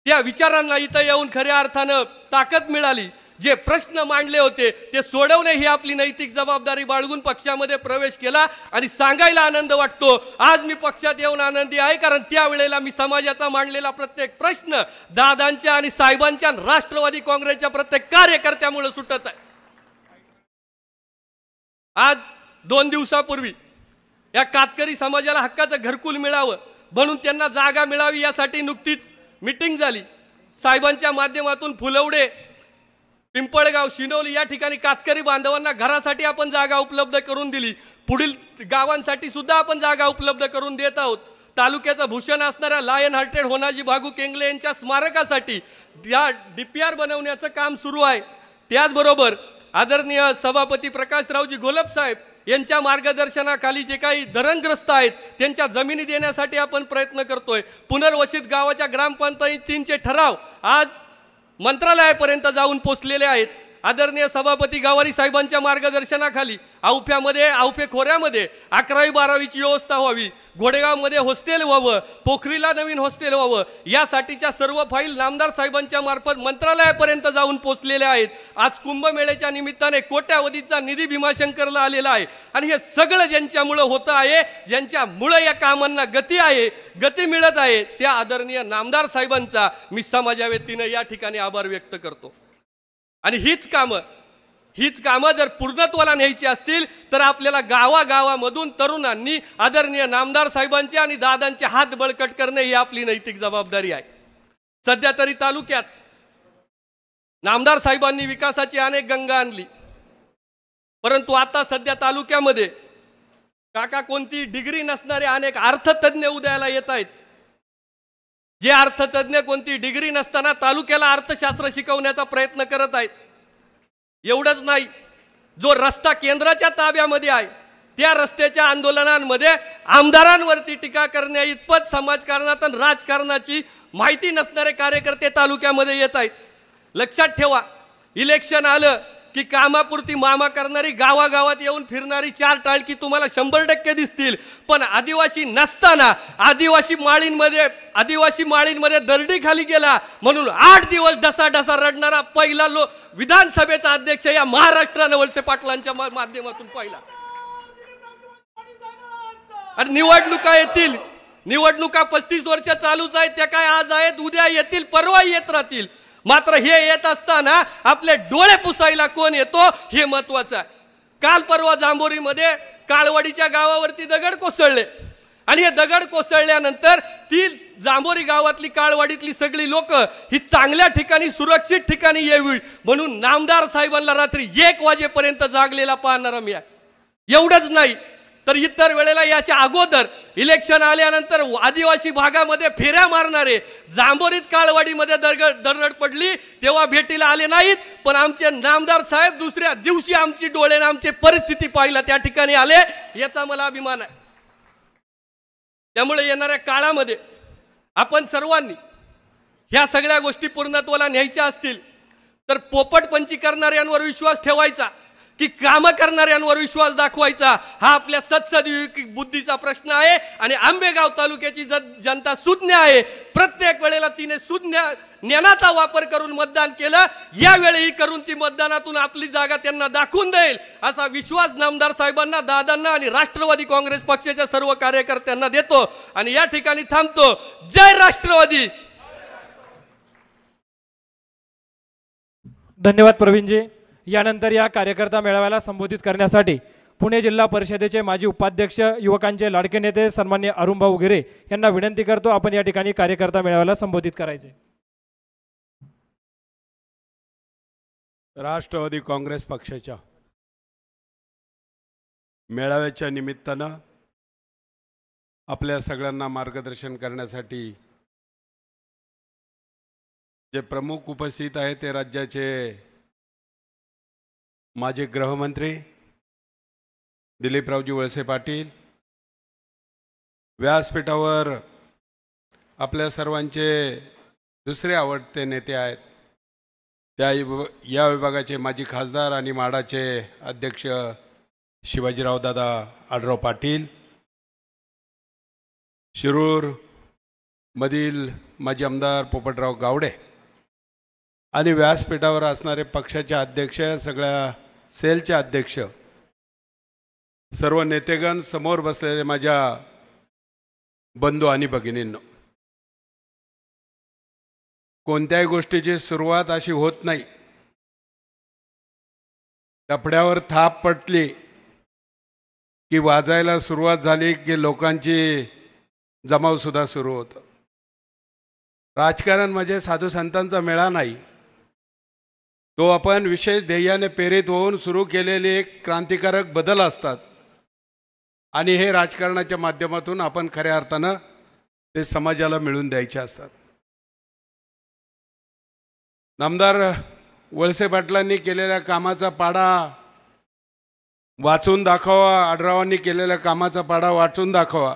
त्या विचारांना इथं येऊन खऱ्या अर्थानं ताकद मिळाली. जे प्रश्न मांडले होते ते सोडवणे ही आपली नैतिक जबाबदारी बाळगून पक्षामध्ये प्रवेश केला. आणि सांगायला आनंद वाटतो, आज मी पक्षात येऊन आनंदी आहे, कारण त्यावेळेला मी समाजाचा मांडलेला प्रत्येक प्रश्न दादांच्या आणि साहेबांच्या राष्ट्रवादी काँग्रेसच्या प्रत्येक कार्यकर्त्यामुळे सुटत आहे. आज 2 दिवसापूर्वी या कातकरी समाजाला हक्काचं घरकुल मिळावं म्हणून त्यांना जागा मिळावी यासाठी नुकतीच मीटिंग झाली. साहेबांच्या माध्यमातून फुलवडे, पिंपळगाव, शिनोली या ठिकाणी कातकरी बांधवांना घरासाठी आपण जागा उपलब्ध करून दिली. पुढील गावांसाठी सुद्धा आपण जागा उपलब्ध करून देत आहोत. तालुक्याचं भूषण असणाऱ्या लायन हार्टेड होनाजी भागू केंगले यांच्या स्मारकासाठी या DPR बनवण्याचं काम सुरू आहे. त्याचबरोबर आदरणीय सभापती प्रकाशरावजी घोलप साहेब यांच्या मार्गदर्शनाखाली जे काही धरणग्रस्त आहेत त्यांच्या जमिनी देण्यासाठी आपण प्रयत्न करतोय. पुनर्वसित गावाच्या ग्रामपंचायतींचे ठराव आज मंत्रालयापर्यंत जाऊन पोचलेले आहेत. आदरणीय सभापती गावारी साहेबांच्या मार्गदर्शनाखाली औफे खोऱ्यामध्ये 11वी 12वीची व्यवस्था व्हावी, घोडेगावमध्ये हॉस्टेल व्हावं, पोखरीला नवीन हॉस्टेल व्हावं, यासाठीच्या सर्व फाईल नामदार साहेबांच्या मार्फत मंत्रालयापर्यंत जाऊन पोचलेल्या आहेत. आज कुंभमेळ्याच्या निमित्ताने कोट्यावधीचा निधी भीमाशंकरला आलेला आहे. आणि हे सगळं ज्यांच्यामुळं होतं आहे, ज्यांच्यामुळं या कामांना गती मिळत आहे, त्या आदरणीय नामदार साहेबांचा मी समाजावतीनं या ठिकाणी आभार व्यक्त करतो. आणि हीच कामं जर पूर्णत्वाला न्यायची असतील तर आपल्याला गावागावामधून तरुणांनी आदरणीय नामदार साहेबांचे आणि दादांचे हात बळकट करणे ही आपली नैतिक जबाबदारी आहे. सध्या तरी तालुक्यात नामदार साहेबांनी विकासाची अनेक गंगा आणली, परंतु आता सध्या तालुक्यामध्ये काका कोणती डिग्री नसणारे अनेक अर्थतज्ञ उदयाला येत आहेत. जे अर्थतज्ञ कोणती डिग्री नसताना तालुक्याला अर्थशास्त्र शिकवण्याचा प्रयत्न करत आहेत. एवढंच नाही, जो रस्ता केंद्राच्या ताब्यामध्ये आहे त्या रस्त्याच्या आंदोलनांमध्ये आमदारांवरती टीका करण्या इतपत समाजकारणात आणि राजकारणाची माहिती नसणारे कार्यकर्ते तालुक्यामध्ये येत आहेत. लक्षात ठेवा, इलेक्शन आलं की कामापुरती मामा करणारी, गावागावात येऊन फिरणारी 4 टाळकी तुम्हाला 100% दिसतील. पण आदिवासी नसताना आदिवासी माळींमध्ये दरडी खाली गेला म्हणून 8 दिवस ढसा रडणारा पहिला विधानसभेचा अध्यक्ष या महाराष्ट्रानं वळसे पाटलांच्या माध्यमातून पाहिला. आणि निवडणुका येतील, निवडणुका 35 वर्ष चालूच आहेत, त्या काय आज आहेत, उद्या येतील, परवा येत राहतील. मात्र हे येत असताना आपले डोळे पुसायला कोण येतो हे महत्वाचं आहे. काल परवा जांभोरीमध्ये काळवाडीच्या गावावरती दगड कोसळले आणि हे दगड कोसळल्यानंतर ती जांभोरी गावातली काळवाडीतली सगळी लोक ही चांगल्या ठिकाणी, सुरक्षित ठिकाणी यावी म्हणून नामदार साहेबांना रात्री 1 वाजेपर्यंत जागलेला पाहणारा मी आहे. एवढंच नाही तर इतर वेळेला याच्या अगोदर इलेक्शन आल्यानंतर आदिवासी भागामध्ये फेऱ्या मारणारे, जांभोरीत काळवाडीमध्ये दरड पडली तेव्हा भेटीला आले नाहीत, पण आमचे नामदार साहेब दुसऱ्या दिवशी आमची डोळ्याने आमची परिस्थिती पाहिला त्या ठिकाणी आले, याचा मला अभिमान आहे. त्यामुळे येणाऱ्या काळामध्ये आपण सर्वांनी ह्या सगळ्या गोष्टी पूर्णत्वाला न्यायच्या असतील तर पोपटपंची करणाऱ्यांवर विश्वास ठेवायचा की काम करणाऱ्यांवर विश्वास दाखवायचा, हा आपल्या सद्सद्विवेक बुद्धीचा प्रश्न आहे. आणि आंबेगाव तालुक्याची जनता सुज्ञ आहे. प्रत्येक वेळेला तिने सुज्ञ ज्ञानाचा वापर करून मतदान केलं, यावेळेही करून ती मतदानातून आपली जागा त्यांना दाखवून देईल असा विश्वास नामदार साहेबांना, दादांना आणि राष्ट्रवादी काँग्रेस पक्षाच्या सर्व कार्यकर्त्यांना देतो. आणि या ठिकाणी थांबतो. जय राष्ट्रवादी. धन्यवाद प्रवीणजी. यानंतर या कार्यकर्ता मेळाव्याला संबोधित करण्यासाठी पुणे जिल्हा परिषदेचे माजी उपाध्यक्ष युवकांचे लाडके नेते सन्माननीय अरुणभाऊ गिरे यांना विनंती करतो आपण या ठिकाणी कार्यकर्ता मेळाव्याला संबोधित करायचे. राष्ट्रवादी काँग्रेस पक्षाच्या मेळाव्याच्या निमित्तानं आपल्या सगळ्यांना मार्गदर्शन करण्यासाठी जे प्रमुख उपस्थित आहेत ते राज्याचे माजी गृहमंत्री दिलीपरावजी वळसे पाटील, व्यासपीठावर आपल्या सर्वांचे दुसरे आवडते नेते आहेत या विभागाचे माजी खासदार आणि माडाचे अध्यक्ष शिवाजीराव दादा आढराव पाटील, शिरूर मधील माजी आमदार पोपटराव गावडे आणि व्यासपीठावर असणारे पक्षाचे अध्यक्ष, सगळ्या सेलचे अध्यक्ष, सर्व नेतेगण, समोर बसलेले माझ्या बंधू आणि भगिनींनो, कोणत्याही गोष्टीची सुरुवात अशी होत नाही. कपड्यावर थाप पटली की वाजायला सुरुवात झाली की लोकांची जमाव सुद्धा सुरू होतं. राजकारण म्हणजे साधू संतांचा मेळा नाही, तो आपण विशेष ध्येयाने प्रेरित होऊन सुरू केलेले एक क्रांतिकारक बदल असतात आणि हे राजकारणाच्या माध्यमातून आपण खऱ्या अर्थानं ते समाजाला मिळवून द्यायचे असतात. नामदार वळसे पाटलांनी केलेल्या कामाचा पाढा वाचून दाखवा, आढरावांनी केलेल्या कामाचा पाढा वाचून दाखवा,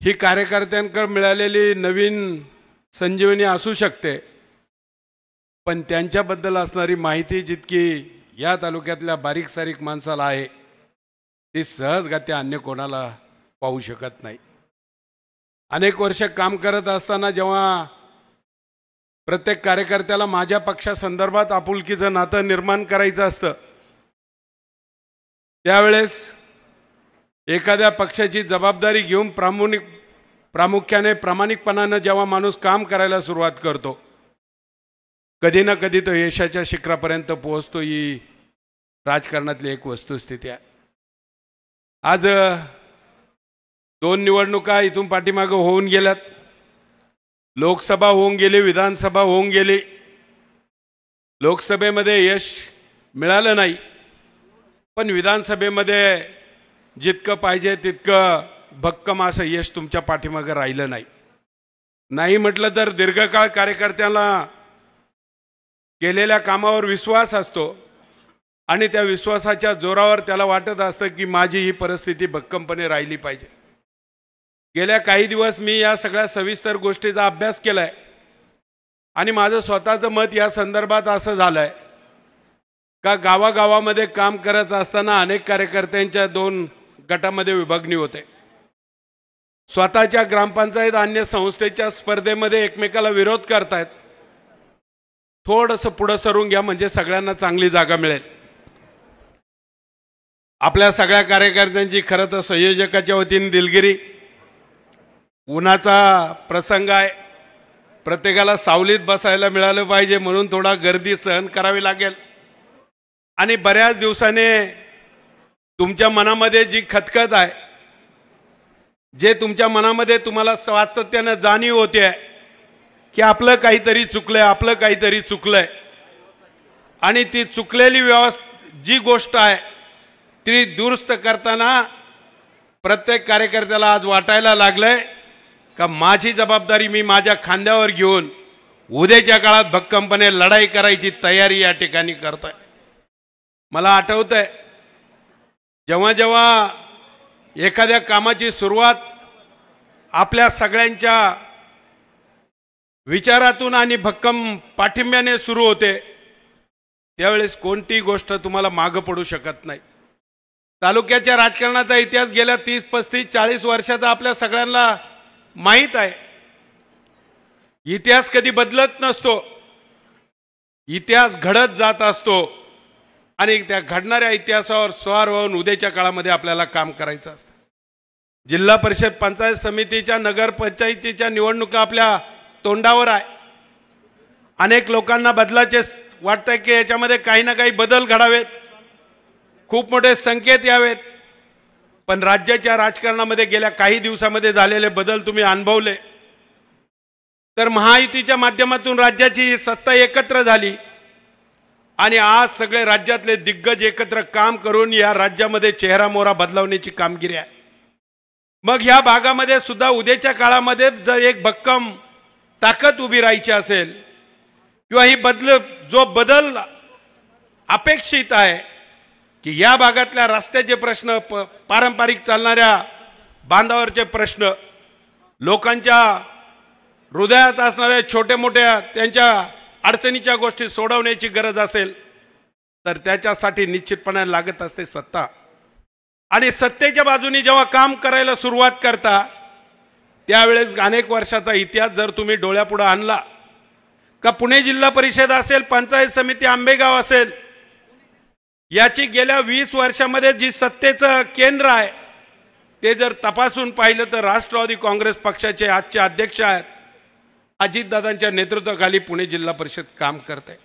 ही कार्यकर्त्यांकडे मिळालेली नवीन संजीवनी असू शकते, पण त्यांच्याबद्दल असणारी माहिती जितकी या तालुक्यातल्या बारीक सारीक माणसाला आहे ती सहजगत्या अन्य कोणाला पाहू शकत नाही. अनेक वर्ष काम करत असताना जेव्हा प्रत्येक कार्यकर्त्याला माझ्या पक्षासंदर्भात आपुलकीचं नातं निर्माण करायचं असतं, त्यावेळेस एखाद्या पक्षाची जबाबदारी घेऊन प्रामुख्याने प्रामाणिकपणानं जेव्हा माणूस काम करायला सुरुवात करतो, कधी ना कधी तो यशाच्या शिखरापर्यंत पोहोचतो. ही राजकारणातली एक वस्तुस्थिती आहे. आज 2 निवडणुका इथून पाठीमागं होऊन गेल्यात. लोकसभा होऊन गेली, विधानसभा होऊन गेली. लोकसभेमध्ये यश मिळालं नाही, पण विधानसभेमध्ये जितकं पाहिजे तितकं भक्कम असं यश तुमच्या पाठीमागं राहिलं नाही. नाही म्हटलं तर दीर्घकाळ कार्यकर्त्याला केलेल्या कामावर विश्वास असतो आणि त्या विश्वासाच्या जोरावर त्याला वाटत असतं की माझी ही परिस्थिती भक्कमपणे राहिली पाहिजे. गेल्या काही दिवस मी या सगळ्या सविस्तर गोष्टीचा अभ्यास केलाय आणि माझं स्वतःचं मत या संदर्भात असं झालंय का गावागावामध्ये काम करत असताना अनेक कार्यकर्त्यांच्या 2 गटामध्ये विभागणी होते. स्वतःच्या ग्रामपंचायत अन्य संस्थेच्या स्पर्धेमध्ये एकमेकाला विरोध करतायत. थोडंसं पुढं सरून घ्या म्हणजे सगळ्यांना चांगली जागा मिळेल. आपल्या सगळ्या कार्यकर्त्यांची खरं तर संयोजकाच्या वतीने दिलगिरी. उन्हाचा प्रसंग आहे, प्रत्येकाला सावलीत बसायला मिळालं पाहिजे म्हणून थोडा गर्दी सहन करावी लागेल. आणि बऱ्याच दिवसाने तुमच्या मनामध्ये जी खतखत आहे, जे तुमच्या मनामध्ये तुम्हाला सातत्यानं जाणीव होते की आपलं काहीतरी चुकलंय, आपलं काहीतरी चुकलंय, आणि ती चुकलेली जी गोष्ट आहे ती दुरुस्त करताना प्रत्येक कार्यकर्त्याला आज वाटायला लागलंय का माझी जबाबदारी मी माझ्या खांद्यावर घेऊन उद्याच्या काळात भक्कमपणे लढाई करायची तयारी या ठिकाणी करतोय. मला आठवतंय जेव्हा जेव्हा एखाद्या कामाची सुरुवात आपल्या सगळ्यांच्या विचारातून आणि भक्कम पाठिंब्याने सुरू होते, त्यावेळेस कोणती गोष्ट तुम्हाला मागं पडू शकत नाही. तालुक्याच्या राजकारणाचा इतिहास गेल्या 30, 35, 40 वर्षाचा आपल्या सगळ्यांना माहीत आहे. इतिहास कधी बदलत नसतो, इतिहास घडत जात असतो आणि त्या घडणाऱ्या इतिहासावर स्वार होऊन उद्याच्या काळामध्ये आपल्याला काम करायचं असतं. जिल्हा परिषद पंचायत समितीच्या, नगर पंचायतीच्या निवडणुका आपल्या तोंडावर आहे. अनेक लोकांना बदलाचे वाटतंय की याच्यामध्ये काही ना काही बदल घडावेत. खूप मोठे संकेत यावेत, पण राज्याच्या राजकारणामध्ये गेल्या काही दिवसामध्ये झालेले बदल तुम्ही अनुभवले. तर महायुतीच्या माध्यमातून राज्याची सत्ता एकत्र झाली आणि आज सगळे राज्यातले दिग्गज एकत्र काम करून या राज्यामध्ये चेहरामोहरा बदलवण्याची कामगिरी आहे. मग ह्या भागामध्ये सुद्धा उद्याच्या काळामध्ये जर एक भक्कम ताकद उभी राहायची असेल किंवा ही जो बदल अपेक्षित आहे की या भागातल्या रस्त्याचे प्रश्न, पारंपरिक चालणाऱ्या बांधावरचे प्रश्न, लोकांच्या हृदयात असणाऱ्या छोट्या मोठ्या त्यांच्या अडचणीच्या गोष्टी सोडवण्याची गरज असेल तर त्याच्यासाठी निश्चितपणे लागत असते सत्ता. आणि सत्तेच्या बाजूने जेव्हा काम करायला सुरुवात करता त्यावेळेस अनेक वर्षाचा इतिहास जर तुम्ही डोळ्यापुढे आणला का पुणे जिल्हा परिषद असेल, पंचायत समिती आंबेगाव असेल, याची गेल्या 20 वर्षामध्ये जी सत्तेचं केंद्र आहे ते जर तपासून पाहिलं तर राष्ट्रवादी काँग्रेस पक्षाचे आजचे अध्यक्ष आहेत अजितदादांच्या नेतृत्वाखाली पुणे जिल्हा परिषद काम करते.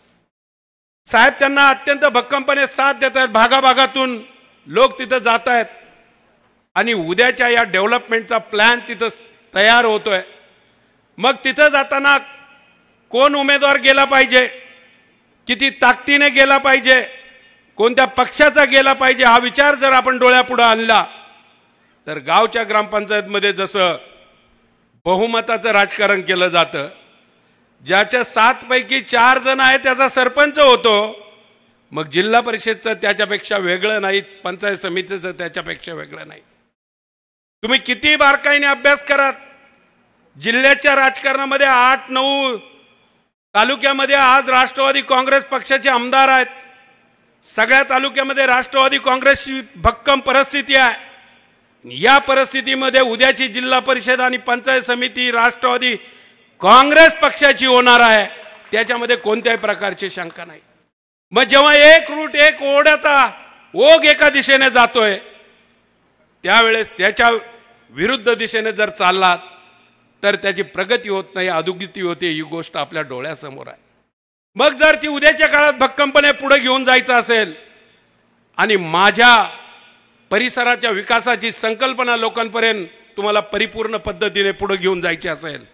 साहेब त्यांना अत्यंत भक्कमपणे साथ देत आहेत. भागाभागातून लोक तिथं जात आहेत आणि उद्याच्या या डेव्हलपमेंटचा प्लॅन तिथं तयार होतोय. मग तिथं जाताना कोण उमेदवार गेला पाहिजे, किती ताकदीने गेला पाहिजे, कोणत्या पक्षाचा गेला पाहिजे, हा विचार जर आपण डोळ्यापुढे आणला तर गावच्या ग्रामपंचायतमध्ये जसं बहुमताचं राजकारण केलं जातं, ज्याच्या 7 पैकी 4 जण आहेत त्याचा सरपंच होतो, मग जिल्हा परिषदचं त्याच्यापेक्षा वेगळं नाही, पंचायत समितीचं त्याच्यापेक्षा वेगळं नाही. तुम्ही किती बारकाईने अभ्यास करात, जिल्ह्याच्या राजकारणामध्ये 8-9 तालुक्यामध्ये आज राष्ट्रवादी काँग्रेस पक्षाचे आमदार आहेत. सगळ्या तालुक्यामध्ये राष्ट्रवादी काँग्रेसची भक्कम परिस्थिती आहे. या परिस्थितीमध्ये उद्याची जिल्हा परिषद आणि पंचायत समिती राष्ट्रवादी काँग्रेस पक्षाची होणार आहे, त्याच्यामध्ये कोणत्याही प्रकारची शंका नाही. मग जेव्हा एक रूट, एक ओढ्याचा ओघ एका दिशेने जातोय त्यावेळेस त्याच्या विरुद्ध दिशेने जर चाललात तर त्याची प्रगती होत नाही, अधोगती होते. ही गोष्ट आपल्या डोळ्यासमोर आहे. मग जर ती उद्याच्या काळात भक्कमपणे पुढे घेऊन जायचं असेल आणि माझ्या परिसराच्या विकासाची संकल्पना लोकांपर्यंत तुम्हाला परिपूर्ण पद्धतीने पुढे घेऊन जायची असेल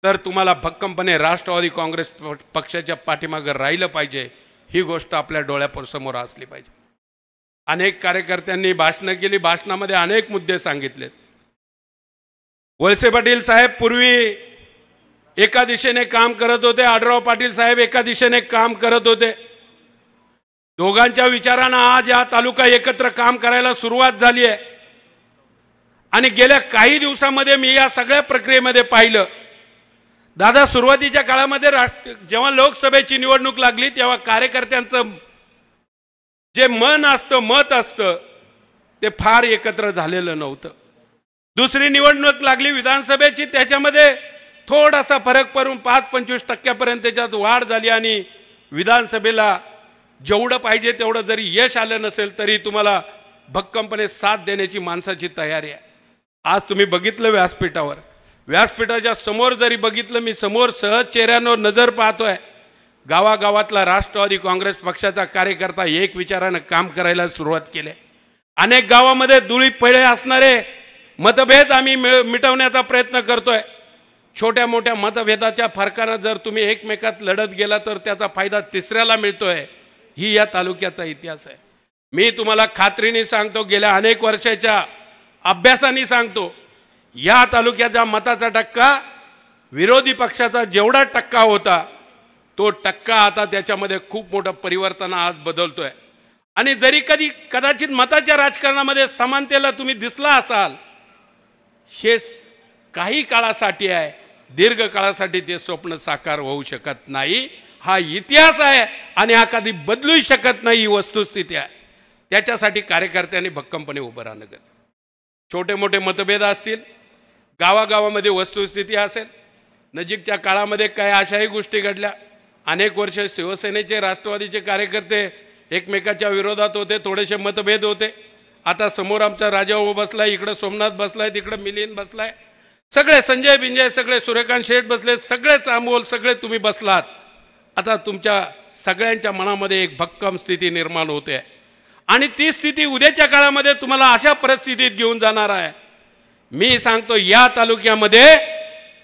तर तुम्हाला भक्कमपणे राष्ट्रवादी काँग्रेस पक्षाच्या पाठीमागे राहिलं पाहिजे. ही गोष्ट आपल्या डोळ्यासमोर असली पाहिजे. अनेक कार्यकर्त्यांनी भाषणं केली, भाषणामध्ये अनेक मुद्दे सांगितलेत. वळसे पाटील साहेब पूर्वी एका दिशेने काम करत होते, आढळराव पाटील साहेब एका दिशेने काम करत होते. दोघांच्या विचारानं आज हा तालुका एकत्र काम करायला सुरुवात झाली आहे. आणि गेल्या काही दिवसामध्ये मी या सगळ्या प्रक्रियेमध्ये पाहिलं, दादा सुरुवातीच्या काळामध्ये जेव्हा लोकसभेची निवडणूक लागली तेव्हा कार्यकर्त्यांचं जे मत असतं ते फार एकत्र झालेलं नव्हतं. दुसरी निवडणूक लागली विधानसभेची, त्याच्यामध्ये थोडासा फरक पडून 5-25% त्याच्यात वाढ झाली आणि विधानसभेला जेवढं पाहिजे तेवढं जरी यश आलं नसेल तरी तुम्हाला भक्कमपणे साथ देण्याची माणसाची तयारी आहे. आज तुम्ही बघितलं व्यासपीठाच्या समोर जरी बघितलं, मी समोर सहज चेहऱ्यांवर नजर पाहतोय, गावागावातला राष्ट्रवादी काँग्रेस पक्षाचा कार्यकर्ता एक विचारानं काम करायला सुरुवात केली. अनेक गावामध्ये धुळी पळे असणारे मतभेद आम्ही मिटवण्याचा प्रयत्न करतोय. छोट्या मोठ्या मतभेदाच्या फरकानं जर तुम्ही एकमेकात लढत गेला तर त्याचा फायदा तिसऱ्याला मिळतोय. ही या तालुक्याचा इतिहास आहे. मी तुम्हाला खात्रीने सांगतो, गेल्या अनेक वर्षाच्या अभ्यासाने सांगतो, या तालुक्याचा मताचा टक्का विरोधी पक्षाचा जेवढा टक्का होता तो टक्का आता त्याच्यामध्ये खूप मोठं परिवर्तन आज बदलतोय. आणि जरी कदाचित मताच्या राजकारणामध्ये समानतेला तुम्ही दिसला असाल, हे काही काळासाठी आहे, दीर्घकाळासाठी ते स्वप्न साकार होऊ शकत नाही. हा इतिहास आहे आणि हा कधी बदलू शकत नाही, ही वस्तुस्थिती आहे. त्याच्यासाठी कार्यकर्त्यांनी भक्कमपणे उभं राहणं गरजेचं. छोटे मोठे मतभेद असतील, गावागावामध्ये वस्तुस्थिती असेल, नजीकच्या काळामध्ये काय अशाही गोष्टी घडल्या. अनेक वर्ष शिवसेनेचे राष्ट्रवादीचे कार्यकर्ते एकमेकाच्या विरोधात होते, थोडेसे मतभेद होते. आता समोर आमचा राजा उभा बसलाय, इकडे सोमनाथ बसलाय, तिकडे मिलिंद बसलाय, सगळे संजय बिंजय, सगळे सूर्यकांत शेठ बसले, सगळेच अमोल, सगळे तुम्ही बसलात. आता तुमच्या सगळ्यांच्या मनामध्ये एक भक्कम स्थिती निर्माण होते आणि ती स्थिती उद्याच्या काळामध्ये तुम्हाला अशा परिस्थितीत घेऊन जाणार आहे. मी सांगतो या तालुक्यामध्ये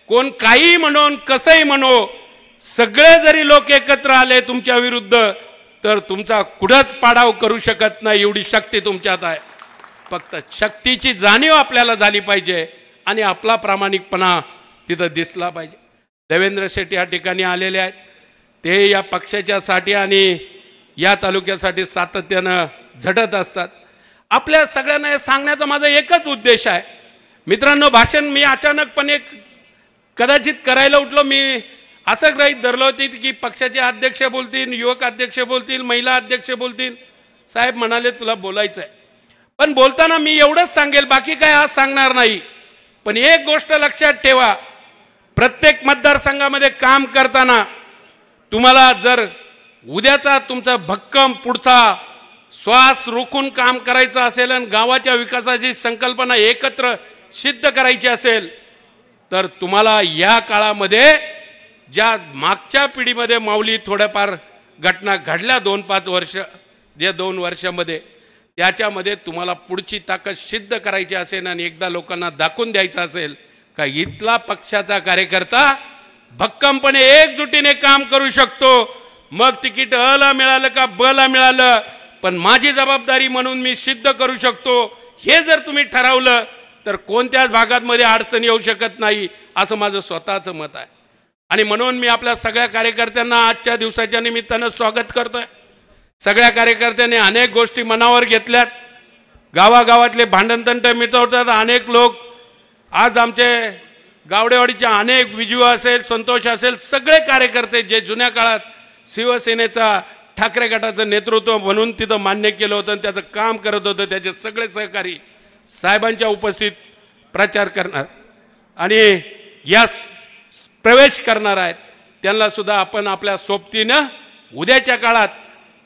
कोण काही म्हणून कसंही म्हणो, सगळे जरी लोक एकत्र आले तुमच्या विरुद्ध तर तुमचा कुठंच पाडाव करू शकत नाही, एवढी शक्ती तुमच्यात आहे. फक्त शक्तीची जाणीव आपल्याला झाली पाहिजे आणि आपला प्रामाणिकपणा तिथं दिसला पाहिजे. देवेंद्र शेट्टी या ठिकाणी आलेले आहेत. ते या पक्षाच्यासाठी आणि या तालुक्यासाठी सातत्यानं झटत असतात. आपल्या सगळ्यांना हे सांगण्याचा माझा एकच उद्देश आहे. मित्रांनो, भाषण मी अचानकपणे कदाचित करायला उठलो. मी असं गृहीत धरलं होतं की पक्षाचे अध्यक्ष बोलतील, युवक अध्यक्ष बोलतील, महिला अध्यक्ष बोलतील. साहेब म्हणाले तुला बोलायचं आहे. पण बोलताना मी एवढंच सांगेल, बाकी काय आज सांगणार नाही. पण एक गोष्ट लक्षात ठेवा, प्रत्येक मतदारसंघामध्ये काम करताना तुम्हाला जर उद्याचा तुमचा भक्कम पुढचा श्वास रोखून काम करायचं असेल आणि गावाच्या विकासाची संकल्पना एकत्र सिद्ध करायची असेल तर तुम्हाला या काळामध्ये ज्या मागच्या पिढीमध्ये माऊली थोड्याफार घटना घडल्या 2-5 वर्ष जे 2 वर्षामध्ये, त्याच्यामध्ये तुम्हाला पुढची ताकद सिद्ध करायची असेल आणि एकदा लोकांना दाखवून द्यायचं असेल का इथला पक्षाचा कार्यकर्ता भक्कमपणे एकजुटीने काम करू शकतो. मग तिकीट अ ला मिळालं का ब ला मिळालं, पण माझी जबाबदारी म्हणून मी सिद्ध करू शकतो, हे जर तुम्ही ठरवलं तर कोणत्याच भागामध्ये अडचण येऊ शकत नाही, असं माझं स्वतःचं मत आहे. आणि म्हणून मी आपल्या सगळ्या कार्यकर्त्यांना आजच्या दिवसाच्या निमित्तानं स्वागत करतोय. सगळ्या कार्यकर्त्यांनी अनेक गोष्टी मनावर घेतल्यात. गावागावातले भांडणतंट मिटवतात अनेक लोक. आज आमचे गावडेवाडीचे अनेक विजू असेल, संतोष असेल, सगळे कार्यकर्ते जे जुन्या काळात शिवसेनेचा ठाकरे गटाचं नेतृत्व म्हणून तिथं मान्य केलं होतं आणि त्याचं काम करत होतं, त्याचे सगळे सहकारी साहेबांच्या उपस्थित प्रचार करणार आणि यास प्रवेश करणार आहेत, त्यांना सुद्धा आपण आपल्या सोबतीनं उद्याच्या काळात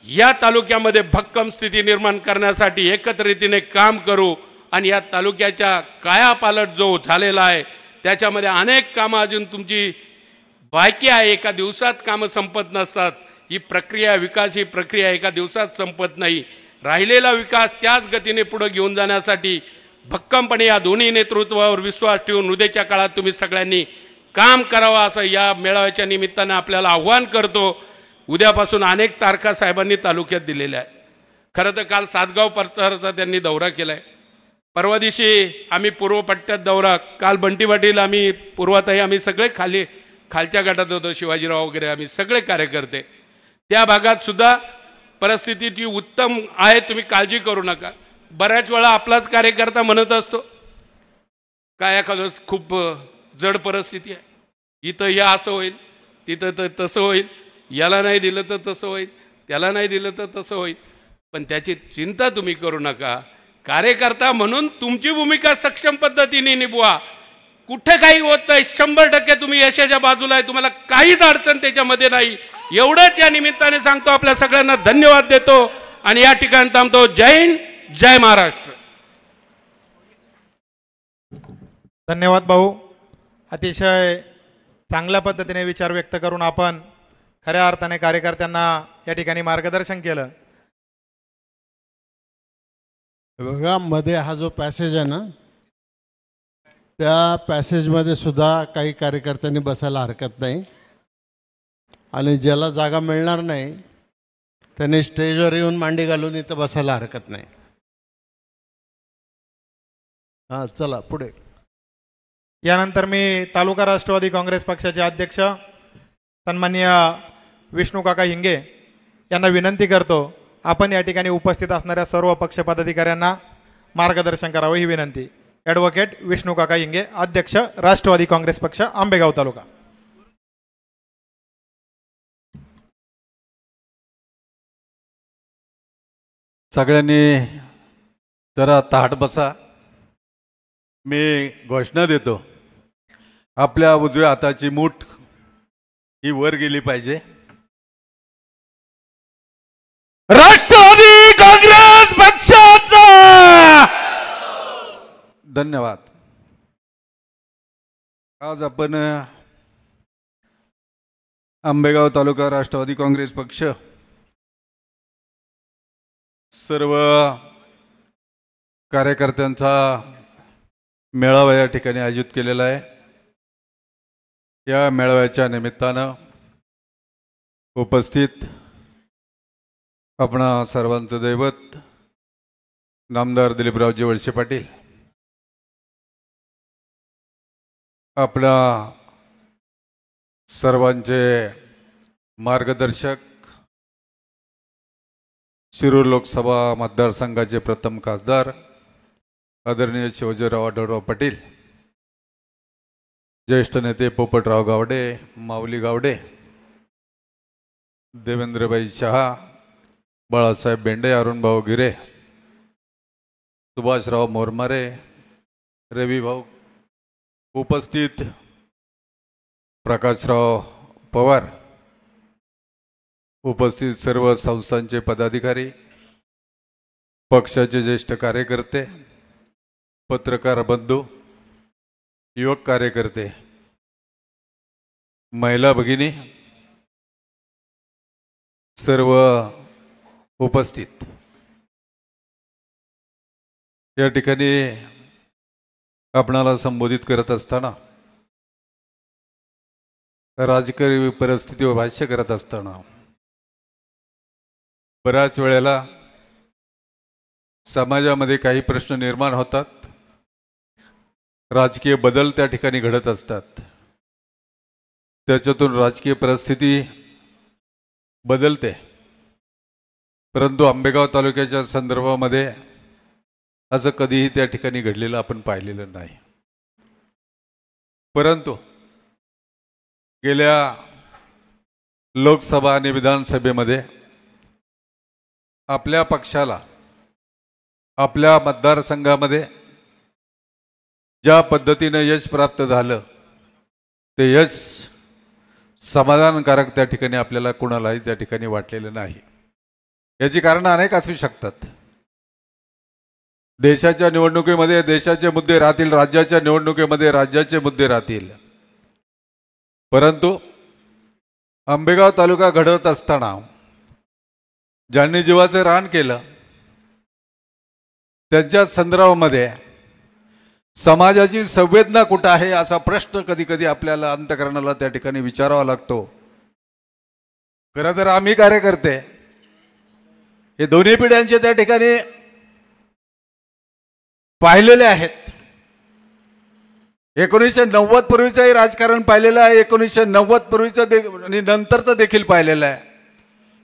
या तालुक्यामध्ये भक्कम स्थिती निर्माण करण्यासाठी एकत्रितीने काम करू. आणि या तालुक्याच्या कायापालट जो झालेला आहे त्याच्यामध्ये अनेक कामं अजून तुमची बाकी आहे. एका दिवसात कामं संपत नसतात. ही प्रक्रिया, विकास ही प्रक्रिया एका दिवसात संपत नाही. राहिलेला विकास त्याच गतीने पुढे घेऊन जाण्यासाठी भक्कमपणे या दोन्ही नेतृत्वावर विश्वास ठेवून उद्याच्या काळात तुम्ही सगळ्यांनी काम करावं असं या मेळाव्याच्या निमित्ताने आपल्याला आव्हान करतो. उद्यापासून अनेक तारखा साहेबांनी तालुक्यात दिलेल्या आहेत. खरं तर काल सातगाव परिसराचा त्यांनी दौरा केला आहे. परवा दिवशी आम्ही पूर्व पट्ट्यात दौरा, काल बंटी पाटील, आम्ही पूर्वातही आम्ही सगळे खालच्या गटात होतो, शिवाजीराव वगैरे आम्ही सगळे कार्यकर्ते. त्या भागात सुद्धा परिस्थिती ती उत्तम आहे, तुम्ही काळजी करू नका. बऱ्याच वेळा आपलाच कार्यकर्ता म्हणत असतो काय एखादं खूप जड परिस्थिती आहे, इथं या असं होईल, तिथं तर तसं होईल, याला नाही दिलं तर तसं होईल, त्याला नाही दिलं तर तसं होईल. पण त्याची चिंता तुम्ही करू नका. कार्यकर्ता म्हणून तुमची भूमिका सक्षम पद्धतीने निभवा. कुठे काही होत नाही, 100% तुम्ही यशाच्या बाजूला आहे, तुम्हाला काहीच अडचण त्याच्यामध्ये नाही. एवढंच या निमित्ताने सांगतो. आपल्या सगळ्यांना धन्यवाद देतो आणि या ठिकाणी थांबतो. जय हिंद, जय महाराष्ट्र. धन्यवाद भाऊ. अतिशय चांगल्या पद्धतीने विचार व्यक्त करून आपण खऱ्या अर्थाने कार्यकर्त्यांना या ठिकाणी मार्गदर्शन केलं. बघा, मध्ये हा जो पॅसेज आहे ना, त्या पॅसेजमध्ये सुद्धा काही कार्यकर्त्यांनी बसायला हरकत नाही आणि ज्याला जागा मिळणार नाही त्यांनी स्टेजवर येऊन मांडी घालून इथं बसायला हरकत नाही. हां, चला पुढे. यानंतर मी तालुका राष्ट्रवादी काँग्रेस पक्षाचे अध्यक्ष सन्माननीय विष्णू काका हिंगे यांना विनंती करतो, आपण या ठिकाणी उपस्थित असणाऱ्या सर्व पक्ष पदाधिकाऱ्यांना मार्गदर्शन करावं ही विनंती. ॲडव्होकेट विष्णू काका हिंगे, अध्यक्ष राष्ट्रवादी काँग्रेस पक्ष आंबेगाव तालुका. सगळ्यांनी जरा ताट बसा. मी घोषणा देतो, आपल्या उजव्या हाताची मूठ ही वर गेली पाहिजे. राष्ट्रवादी काँग्रेस पक्षाचा धन्यवाद. आज आपण आंबेगाव तालुका राष्ट्रवादी काँग्रेस पक्ष सर्व कार्यकर्त्यांचा मेळावा या ठिकाणी आयोजित केलेला आहे। या मेळाव्याच्या निमित्तानं उपस्थित आपणा सर्वांचं दैवत नामदार दिलीपरावजी वळसे पाटील, आपणा सर्वांचे मार्गदर्शक, शिरूर लोकसभा मतदारसंघाचे प्रथम खासदार आदरणीय शिवाजीराव आढळराव पाटील, ज्येष्ठ नेते पोपटराव गावडे, माऊली गावडे, देवेंद्रभाई शहा, बाळासाहेब बेंडे, अरुणभाऊ गिरे, सुभाषराव मोरमारे, रविभाऊ, उपस्थित प्रकाशराव पवार, उपस्थित सर्व संस्थांचे पदाधिकारी, पक्षाचे ज्येष्ठ कार्यकर्ते, पत्रकार बंधू, युवक कार्यकर्ते, महिला भगिनी, सर्व उपस्थित, या ठिकाणी आपणाला संबोधित करत असताना, राजकीय परिस्थितीवर भाष्य करत असताना बऱ्याच वेळेला समाजामध्ये काही प्रश्न निर्माण होतात, राजकीय बदल त्या ठिकाणी घडत असतात, त्याच्यातून राजकीय परिस्थिती बदलते। परंतु आंबेगाव तालुक्याच्या संदर्भामध्ये असं कधीही त्या ठिकाणी घडलेलं आपण पाहिलेलं नाही। परंतु गेल्या लोकसभा आणि विधानसभेमध्ये आपल्या पक्षाला आपल्या मतदारसंघामध्ये ज्या पद्धतीने यश प्राप्त झालं ते यश समाधानकारक त्या ठिकाणी आपल्याला कोणालाही त्या ठिकाणी वाटलेलं नाही। याची कारणं अनेक असू शकतात। देशाच्या निवडणुकीमध्ये देशाचे मुद्दे राहतील, राज्याच्या निवडणुकीमध्ये राज्याचे मुद्दे राहतील, परंतु आंबेगाव तालुका घडवत असताना ज्यांनी जीवाचं रान केलं त्यांच्या संदर्भामध्ये समाजाची संवेदना कुठं आहे असा प्रश्न कधी कधी आपल्याला अंतःकरणाला त्या ठिकाणी विचारावा लागतो। खरं तर आम्ही कार्यकर्ते हे दोन्ही पिढ्यांचे त्या ठिकाणी पाहिलेले आहेत। 1990 पूर्वीचंही राजकारण पाहिलेलं आहे, 1990 पूर्वीचं आणि नंतरचं देखील पाहिलेलं आहे।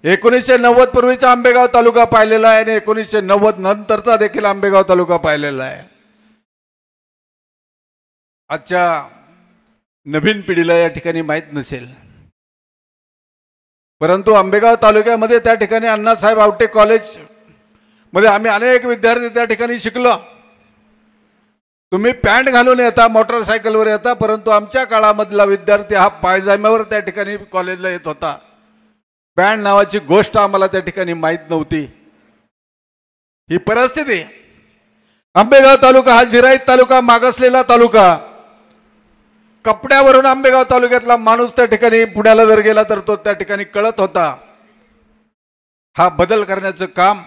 1990 पूर्वीचा आंबेगाव तालुका पाहिलेला आहे आणि 1990 नंतरचा देखील आंबेगाव तालुका पाहिलेला आहे। आजच्या नवीन पिढीला या ठिकाणी माहीत नसेल, परंतु आंबेगाव तालुक्यामध्ये त्या ठिकाणी अण्णासाहेब आवटे कॉलेज मध्ये आम्ही अनेक विद्यार्थी त्या ठिकाणी शिकलो। तुम्ही पॅन्ट घालून येता, मोटरसायकलवर येता, परंतु आमच्या काळामधला विद्यार्थी हा पायजाम्यावर त्या ठिकाणी कॉलेजला येत होता। पॅन्ट नावाची गोष्ट आम्हाला त्या ठिकाणी माहीत नव्हती। ही परिस्थिती, आंबेगाव तालुका हा जिराईत तालुका, मागासलेला तालुका, कपड्यावरून आंबेगाव तालुक्यातला माणूस त्या ठिकाणी पुण्याला जर गेला तर तो त्या ठिकाणी कळत होता। हा बदल करण्याचं काम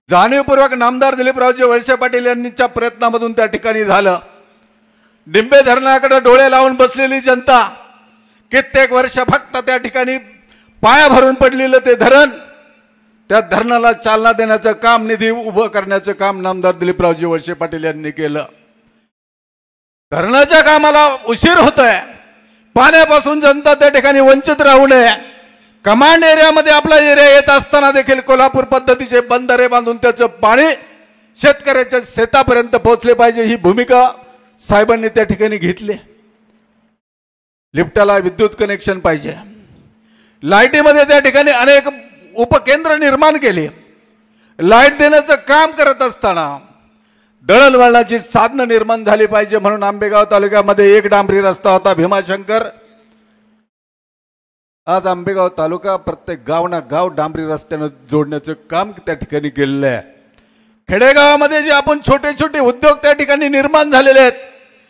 जाणीवपूर्वक नामदार दिलीपरावजी वळसे पाटील यांच्या प्रयत्नामधून त्या ठिकाणी झालं। डिंबे धरणाकडे डोळे लावून बसलेली जनता कित्येक वर्ष फक्त त्या ठिकाणी पाया भरून पडलेलं ते धरण, त्या धरणाला चालना देण्याचं काम, निधी उभं करण्याचं काम नामदार दिलीपरावजी वळसे पाटील यांनी केलं। धरणाच्या कामाला उशीर होतोय, पाण्यापासून जनता त्या ठिकाणी वंचित राहू नये। कमांड एरियामध्ये आपला एरिया येत असताना देखील कोल्हापूर पद्धतीचे बंधारे बांधून त्याचं पाणी शेतकऱ्याच्या शेतापर्यंत पोहोचले पाहिजे, ही भूमिका साहेबांनी त्या ठिकाणी घेतली। लिफ्टाला विद्युत कनेक्शन पाहिजे, लाईटीमध्ये त्या ठिकाणी अनेक उपकेंद्र निर्माण केले। लाईट देण्याचं काम करत असताना दळणवळणाची साधनं निर्माण झाली पाहिजे, म्हणून आंबेगाव तालुक्यामध्ये एक डांबरी रस्ता होता भीमाशंकर। आज आंबेगाव तालुका प्रत्येक गावना गाव डांबरी रस्त्यानं जोडण्याचं काम त्या ठिकाणी केलेलं आहे। खेडेगावामध्ये जे आपण छोटे छोटे उद्योग त्या ठिकाणी निर्माण झालेले आहेत,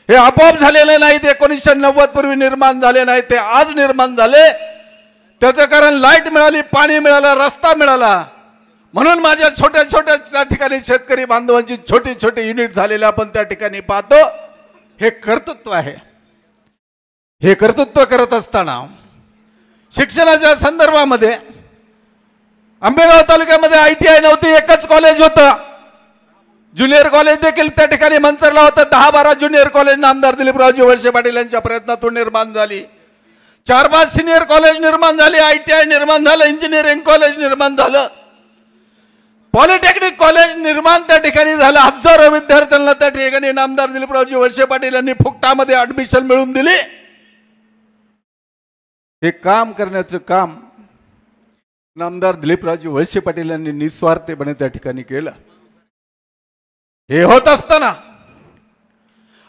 हे आपोआप झालेले नाहीत, 1990 पूर्वी निर्माण झाले नाहीत, ते आज निर्माण झाले। त्याचं कारण लाईट मिळाली, पाणी मिळालं, रस्ता मिळाला, म्हणून माझ्या छोट्या छोट्या त्या ठिकाणी शेतकरी बांधवांची छोटी छोटी युनिट झालेले आपण त्या ठिकाणी पाहतो. हे कर्तृत्व आहे. हे कर्तृत्व करत असताना शिक्षणाच्या संदर्भामध्ये आंबेगाव तालुक्यामध्ये ITI नव्हती, एकच कॉलेज होतं. ज्युनियर कॉलेज देखील त्या ठिकाणी मंचरला होतं. 10-12 ज्युनियर कॉलेज आमदार दिलीपरावजी वळसे पाटील यांच्या प्रयत्नातून निर्माण झाली. 4-5 सिनियर कॉलेज निर्माण झाली, ITI निर्माण झालं, इंजिनिअरिंग कॉलेज निर्माण झालं, पॉलिटेक्निक कॉलेज निर्माण त्या ठिकाणी झालं. हजारो विद्यार्थ्यांना त्या ठिकाणी आमदार दिलीपरावजी वळसे पाटील यांनी फुकटामध्ये ऍडमिशन मिळवून दिली. हे काम करण्याचं काम आमदार दिलीपरावजी वळसे पाटील यांनी निस्वार्थपणे त्या ठिकाणी केलं. हे होत असताना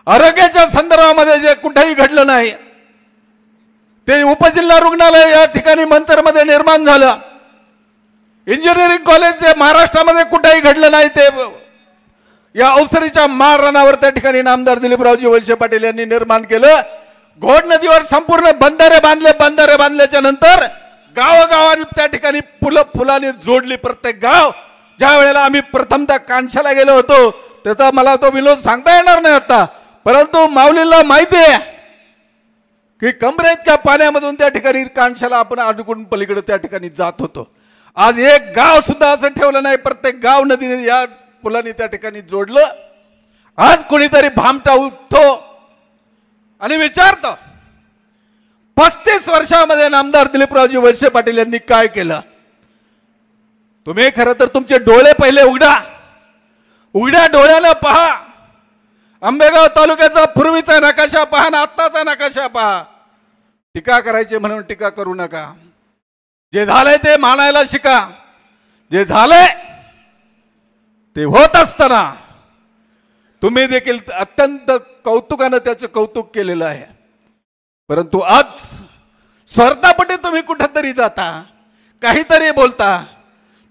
आरोग्याच्या संदर्भामध्ये जे कुठेही घडलं नाही ते उपजिल्हा रुग्णालय या ठिकाणी मंचरमध्ये निर्माण झालं. इंजिनिअरिंग कॉलेज जे महाराष्ट्रामध्ये कुठेही घडलं नाही ते या अवसरीच्या माळरानावर त्या ठिकाणी आमदार दिलीपरावजी वळसे पाटील यांनी निर्माण केलं. घोड नदीवर संपूर्ण बंधारे बांधले. बंधारे बांधल्याच्या नंतर गावोगावांनी त्या ठिकाणी फुलांनी जोडली प्रत्येक गाव. ज्या वेळेला आम्ही प्रथमतः कांशाला गेलो होतो त्याचा मला तो विनोद सांगता येणार नाही आता, परंतु माऊलीला माहिती आहे की कमरेइतक्या पाण्यामधून त्या ठिकाणी कांशाला आपण अडकून पलीकडे त्या ठिकाणी जात होतो. आज एक गाव सुद्धा असं ठेवलं नाही, प्रत्येक गाव नदीने या पुलांनी त्या ठिकाणी जोडलं. आज कोणीतरी भामटा उठतो आणि विचारतो 35 वर्षामध्ये आमदार दिलीपरावजी वळसे पाटील यांनी काय केलं. तुम्ही खरं तर तुमचे डोळे पहिले उघडा. उघड्या डोळ्यानं पहा. आंबेगाव तालुक्याचा पूर्वीचा नकाशा पहा ना आत्ताचा नकाशा पहा. टीका करायची म्हणून टीका करू नका. जे झालंय ते मानायला शिका. जे झालंय ते होत असताना तुम्ही देखील अत्यंत कौतुकानं त्याचं कौतुक केलेलं आहे. परंतु आज स्वार्थापटी तुम्ही कुठेतरी जाता, काहीतरी बोलता,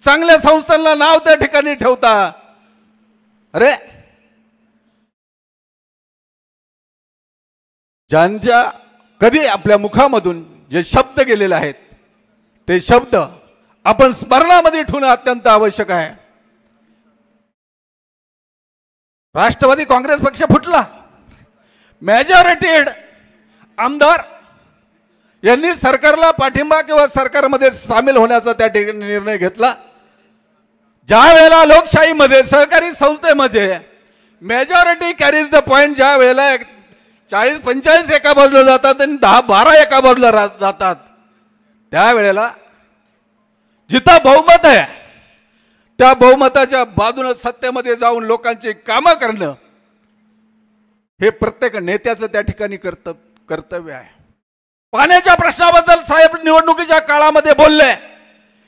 चांगल्या संस्थांना नाव त्या ठिकाणी ठेवता. अरे ज्यांच्या कधी आपल्या मुखामधून जे शब्द गेलेले आहेत ते शब्द आपण स्मरणामध्ये ठेवणं अत्यंत आवश्यक आहे. राष्ट्रवादी काँग्रेस पक्ष फुटला. मेजॉरिटेड आमदार यांनी सरकारला पाठिंबा किंवा सरकारमध्ये सामील होण्याचा त्या ठिकाणी निर्णय घेतला. ज्या वेळेला लोकशाहीमध्ये सहकारी संस्थेमध्ये मेजॉरिटी कॅरीज द पॉइंट, ज्या वेळेला 40-45 एका बाजूला जातात आणि 10-12 एका बाजूला जातात, त्यावेळेला जिथं बहुमत आहे त्या बहुमताच्या बाजूने सत्तेमध्ये जाऊन लोकांची कामं करणं हे प्रत्येक नेत्याचं त्या ठिकाणी कर्तव्य आहे. पाण्याच्या प्रश्नाबद्दल साहेब निवडणुकीच्या काळामध्ये बोलले,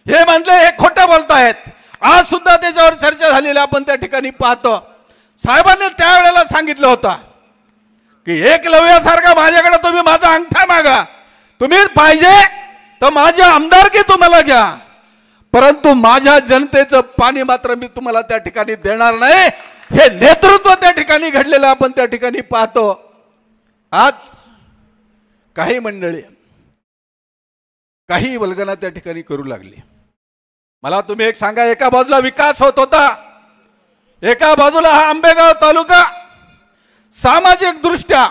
हे म्हणले हे खोटं बोलतायत. आज सुद्धा त्याच्यावर चर्चा झालेली आपण त्या ठिकाणी पाहतो. साहेबांनी त्यावेळेला सांगितलं होतं की एकलव्यासारखा माझ्याकडे तुम्ही माझा अंगठा मागा, तुम्ही पाहिजे तर माझी आमदारकी तुम्हाला घ्या, परंतु माझ्या जनतेचं पाणी मात्र मी तुम्हाला त्या ठिकाणी देणार नाही. हे नेतृत्व त्या ठिकाणी घडलेलं आपण त्या ठिकाणी पाहतो. आज काही मंडळी काही वल्गना त्या ठिकाणी करू लागली. मला तुम्ही एक सांगा, एका बाजूला विकास होत होता, एका बाजूला हा आंबेगाव तालुका सामाजिक दृष्ट्या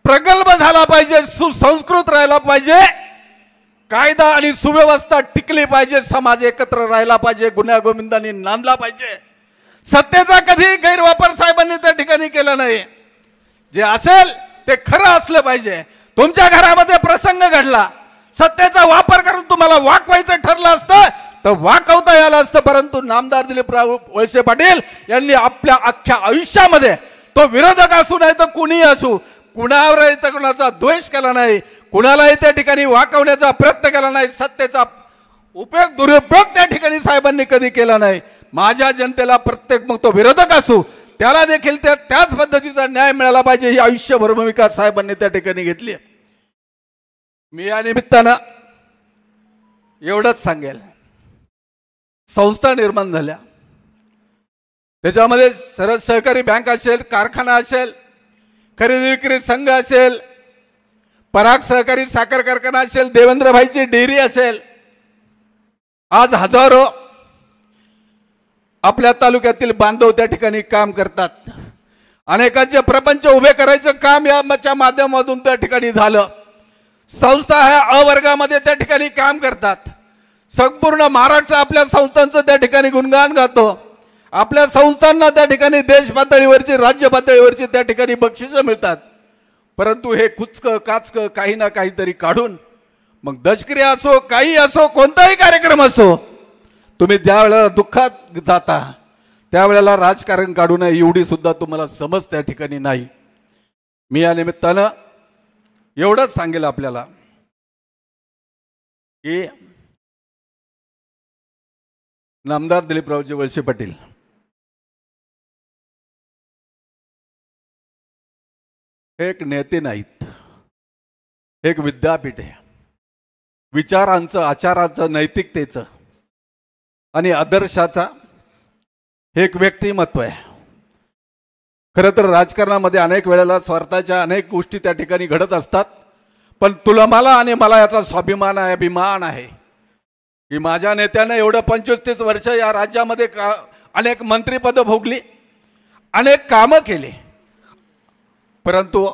प्रगल्भ झाला पाहिजे, सुसंस्कृत राहायला पाहिजे, कायदा आणि सुव्यवस्था टिकली पाहिजे, समाज एकत्र राहायला पाहिजे, गुन्ह्यागोविंदांनी नांदला पाहिजे. सत्तेचा कधी गैरवापर साहेबांनी त्या ठिकाणी केला नाही. जे असेल ते खरं असलं पाहिजे. तुमच्या घरामध्ये प्रसंग घडला, सत्तेचा वापर करून तुम्हाला वाकवायचं ठरलं असतं तर वाकवता यायला असतं, परंतु नामदार दिलीपराव वळसे पाटील यांनी आपल्या अख्ख्या आयुष्यामध्ये तो विरोधक असू नाही तर कुणीही असू कुणावर कोणाचा द्वेष केला नाही, कुणालाही त्या ठिकाणी वाकवण्याचा प्रयत्न केला नाही, सत्तेचा उपयोग दुरुपयोग त्या ठिकाणी साहेबांनी कधी केला नाही. माझ्या जनतेला प्रत्येक मग तो विरोधक असू त्याला देखील त्याच पद्धतीचा न्याय मिळाला पाहिजे ही आयुष्यभर भूमिका साहेबांनी त्या ठिकाणी घेतली. मी या निमित्तानं एवढंच सांगेल, संस्था निर्माण झाल्या, त्याच्यामध्ये सरळ सहकारी बँक असेल, कारखाना असेल, खरेदी विक्री संघ असेल, पराग सहकारी साखर कारखाना असेल, देवेंद्रभाईची डेअरी असेल, आज हजारो आपल्या तालुक्यातील बांधव त्या ठिकाणी काम करतात। अनेकांचे प्रपंच उभे करायचं काम याच्या माध्यमातून त्या ठिकाणी झालं। संस्था ह्या अ वर्गामध्ये त्या ठिकाणी काम करतात। संपूर्ण महाराष्ट्र आपल्या संस्थांचं त्या ठिकाणी गुणगान गातो। आपल्या संस्थांना त्या ठिकाणी देश पातळीवरची राज्य पातळीवरची त्या ठिकाणी बक्षिसं मिळतात। परंतु हे कुचकं काचकं काही ना काहीतरी काढून मग दशक्रिया असो काही असो कोणताही कार्यक्रम असो तुम्ही ज्या वेळेला दुःखात जाता त्यावेळेला राजकारण काढू नये एवढी सुद्धा तुम्हाला समज त्या ठिकाणी नाही। मी या निमित्तानं एवढंच सांगेल आपल्याला की नामदार दिलीपरावजी वळसे पाटील एक नेते नाहीत, एक विद्यापीठ आहे। विचारांचं आचाराचं नैतिकतेचं आणि आदर्शाचा एक व्यक्तिमत्व आहे। खरं तर राजकारणामध्ये अनेक वेळेला स्वार्थाच्या अनेक गोष्टी त्या ठिकाणी घडत असतात, पण तुला मला आणि मला याचा स्वाभिमान आहे, अभिमान आहे की माझ्या नेत्याने एवढं 25-30 वर्ष या राज्यामध्ये अनेक मंत्रिपद भोगली, अनेक कामं केली, परंतु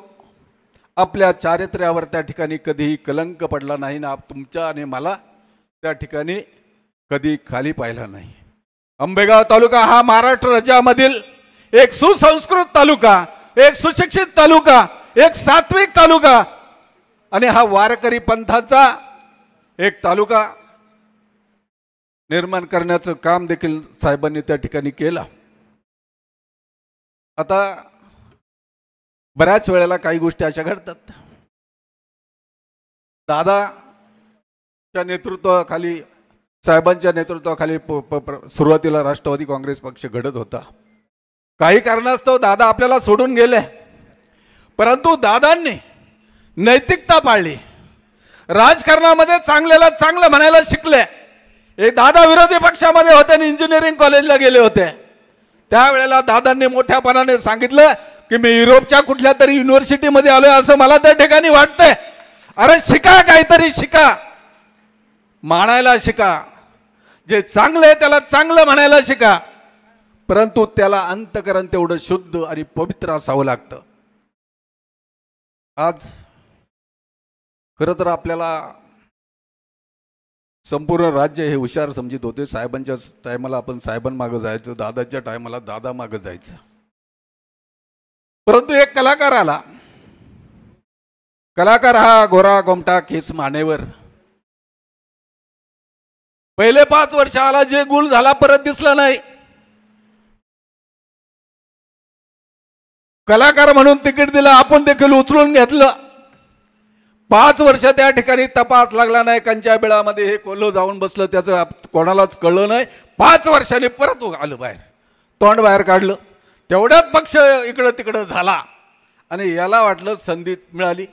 आपल्या चारित्र्यावर त्या ठिकाणी कधीही कलंक पडला नाही ना तुमच्या आणि मला त्या ठिकाणी कधी खाली पाहिला नाही। आंबेगाव तालुका हा महाराष्ट्र राज्यामधील एक सुसंस्कृत तालुका, एक सुशिक्षित तालुका, एक सात्विक तालुका आणि हा वारकरी पंथाचा एक तालुका निर्माण करण्याचं काम देखील साहेबांनी त्या ठिकाणी केलं। आता बऱ्याच वेळेला काही गोष्टी अशा घडतात। दादाच्या नेतृत्वाखाली साहेबांच्या नेतृत्वाखाली सुरुवातीला राष्ट्रवादी काँग्रेस पक्ष घडत होता। काही कारणास्तव दादा आपल्याला सोडून गेले, परंतु दादांनी नैतिकता पाळली। राजकारणामध्ये चांगल्याला चांगलं म्हणायला शिकले। एक दादा विरोधी पक्षामध्ये होते आणि इंजिनिअरिंग कॉलेजला गेले होते। त्यावेळेला दादांनी मोठ्यापणाने सांगितलं की मी युरोपच्या कुठल्या तरी युनिव्हर्सिटीमध्ये आलोय असं मला त्या ठिकाणी वाटतंय। अरे शिका, काहीतरी शिका, मानायला शिका, जे चांगलं आहे त्याला चांगलं म्हणायला शिका, परंतु त्याला अंतकरण तेवढं शुद्ध आणि पवित्र असावं लागतं। आज खरं तर आपल्याला संपूर्ण राज्य हे हुशार समजित होते। साहेबांच्या टायमाला आपण साहेबांमागं जायचं, दादाच्या टायमाला दादा मागं जायचं, परंतु एक कलाकार आला। कलाकार हा गोरा गोमटा केस मानेवर पहिले 5 वर्ष आला, जे गुल झाला परत दिसला नाही। कलाकार म्हणून तिकीट दिलं, आपण देखील उचलून घेतलं। 5 वर्ष त्या ठिकाणी तपास लागला नाही, कंच्या बिळामध्ये हे कोल्हो जाऊन बसलं, त्याचं कोणालाच कळलं नाही। 5 वर्षांनी परत आलं बाहेर, तोंड बाहेर काढलं, तेवढ्यात पक्ष इकडं तिकडं झाला आणि याला वाटलं संधी मिळाली,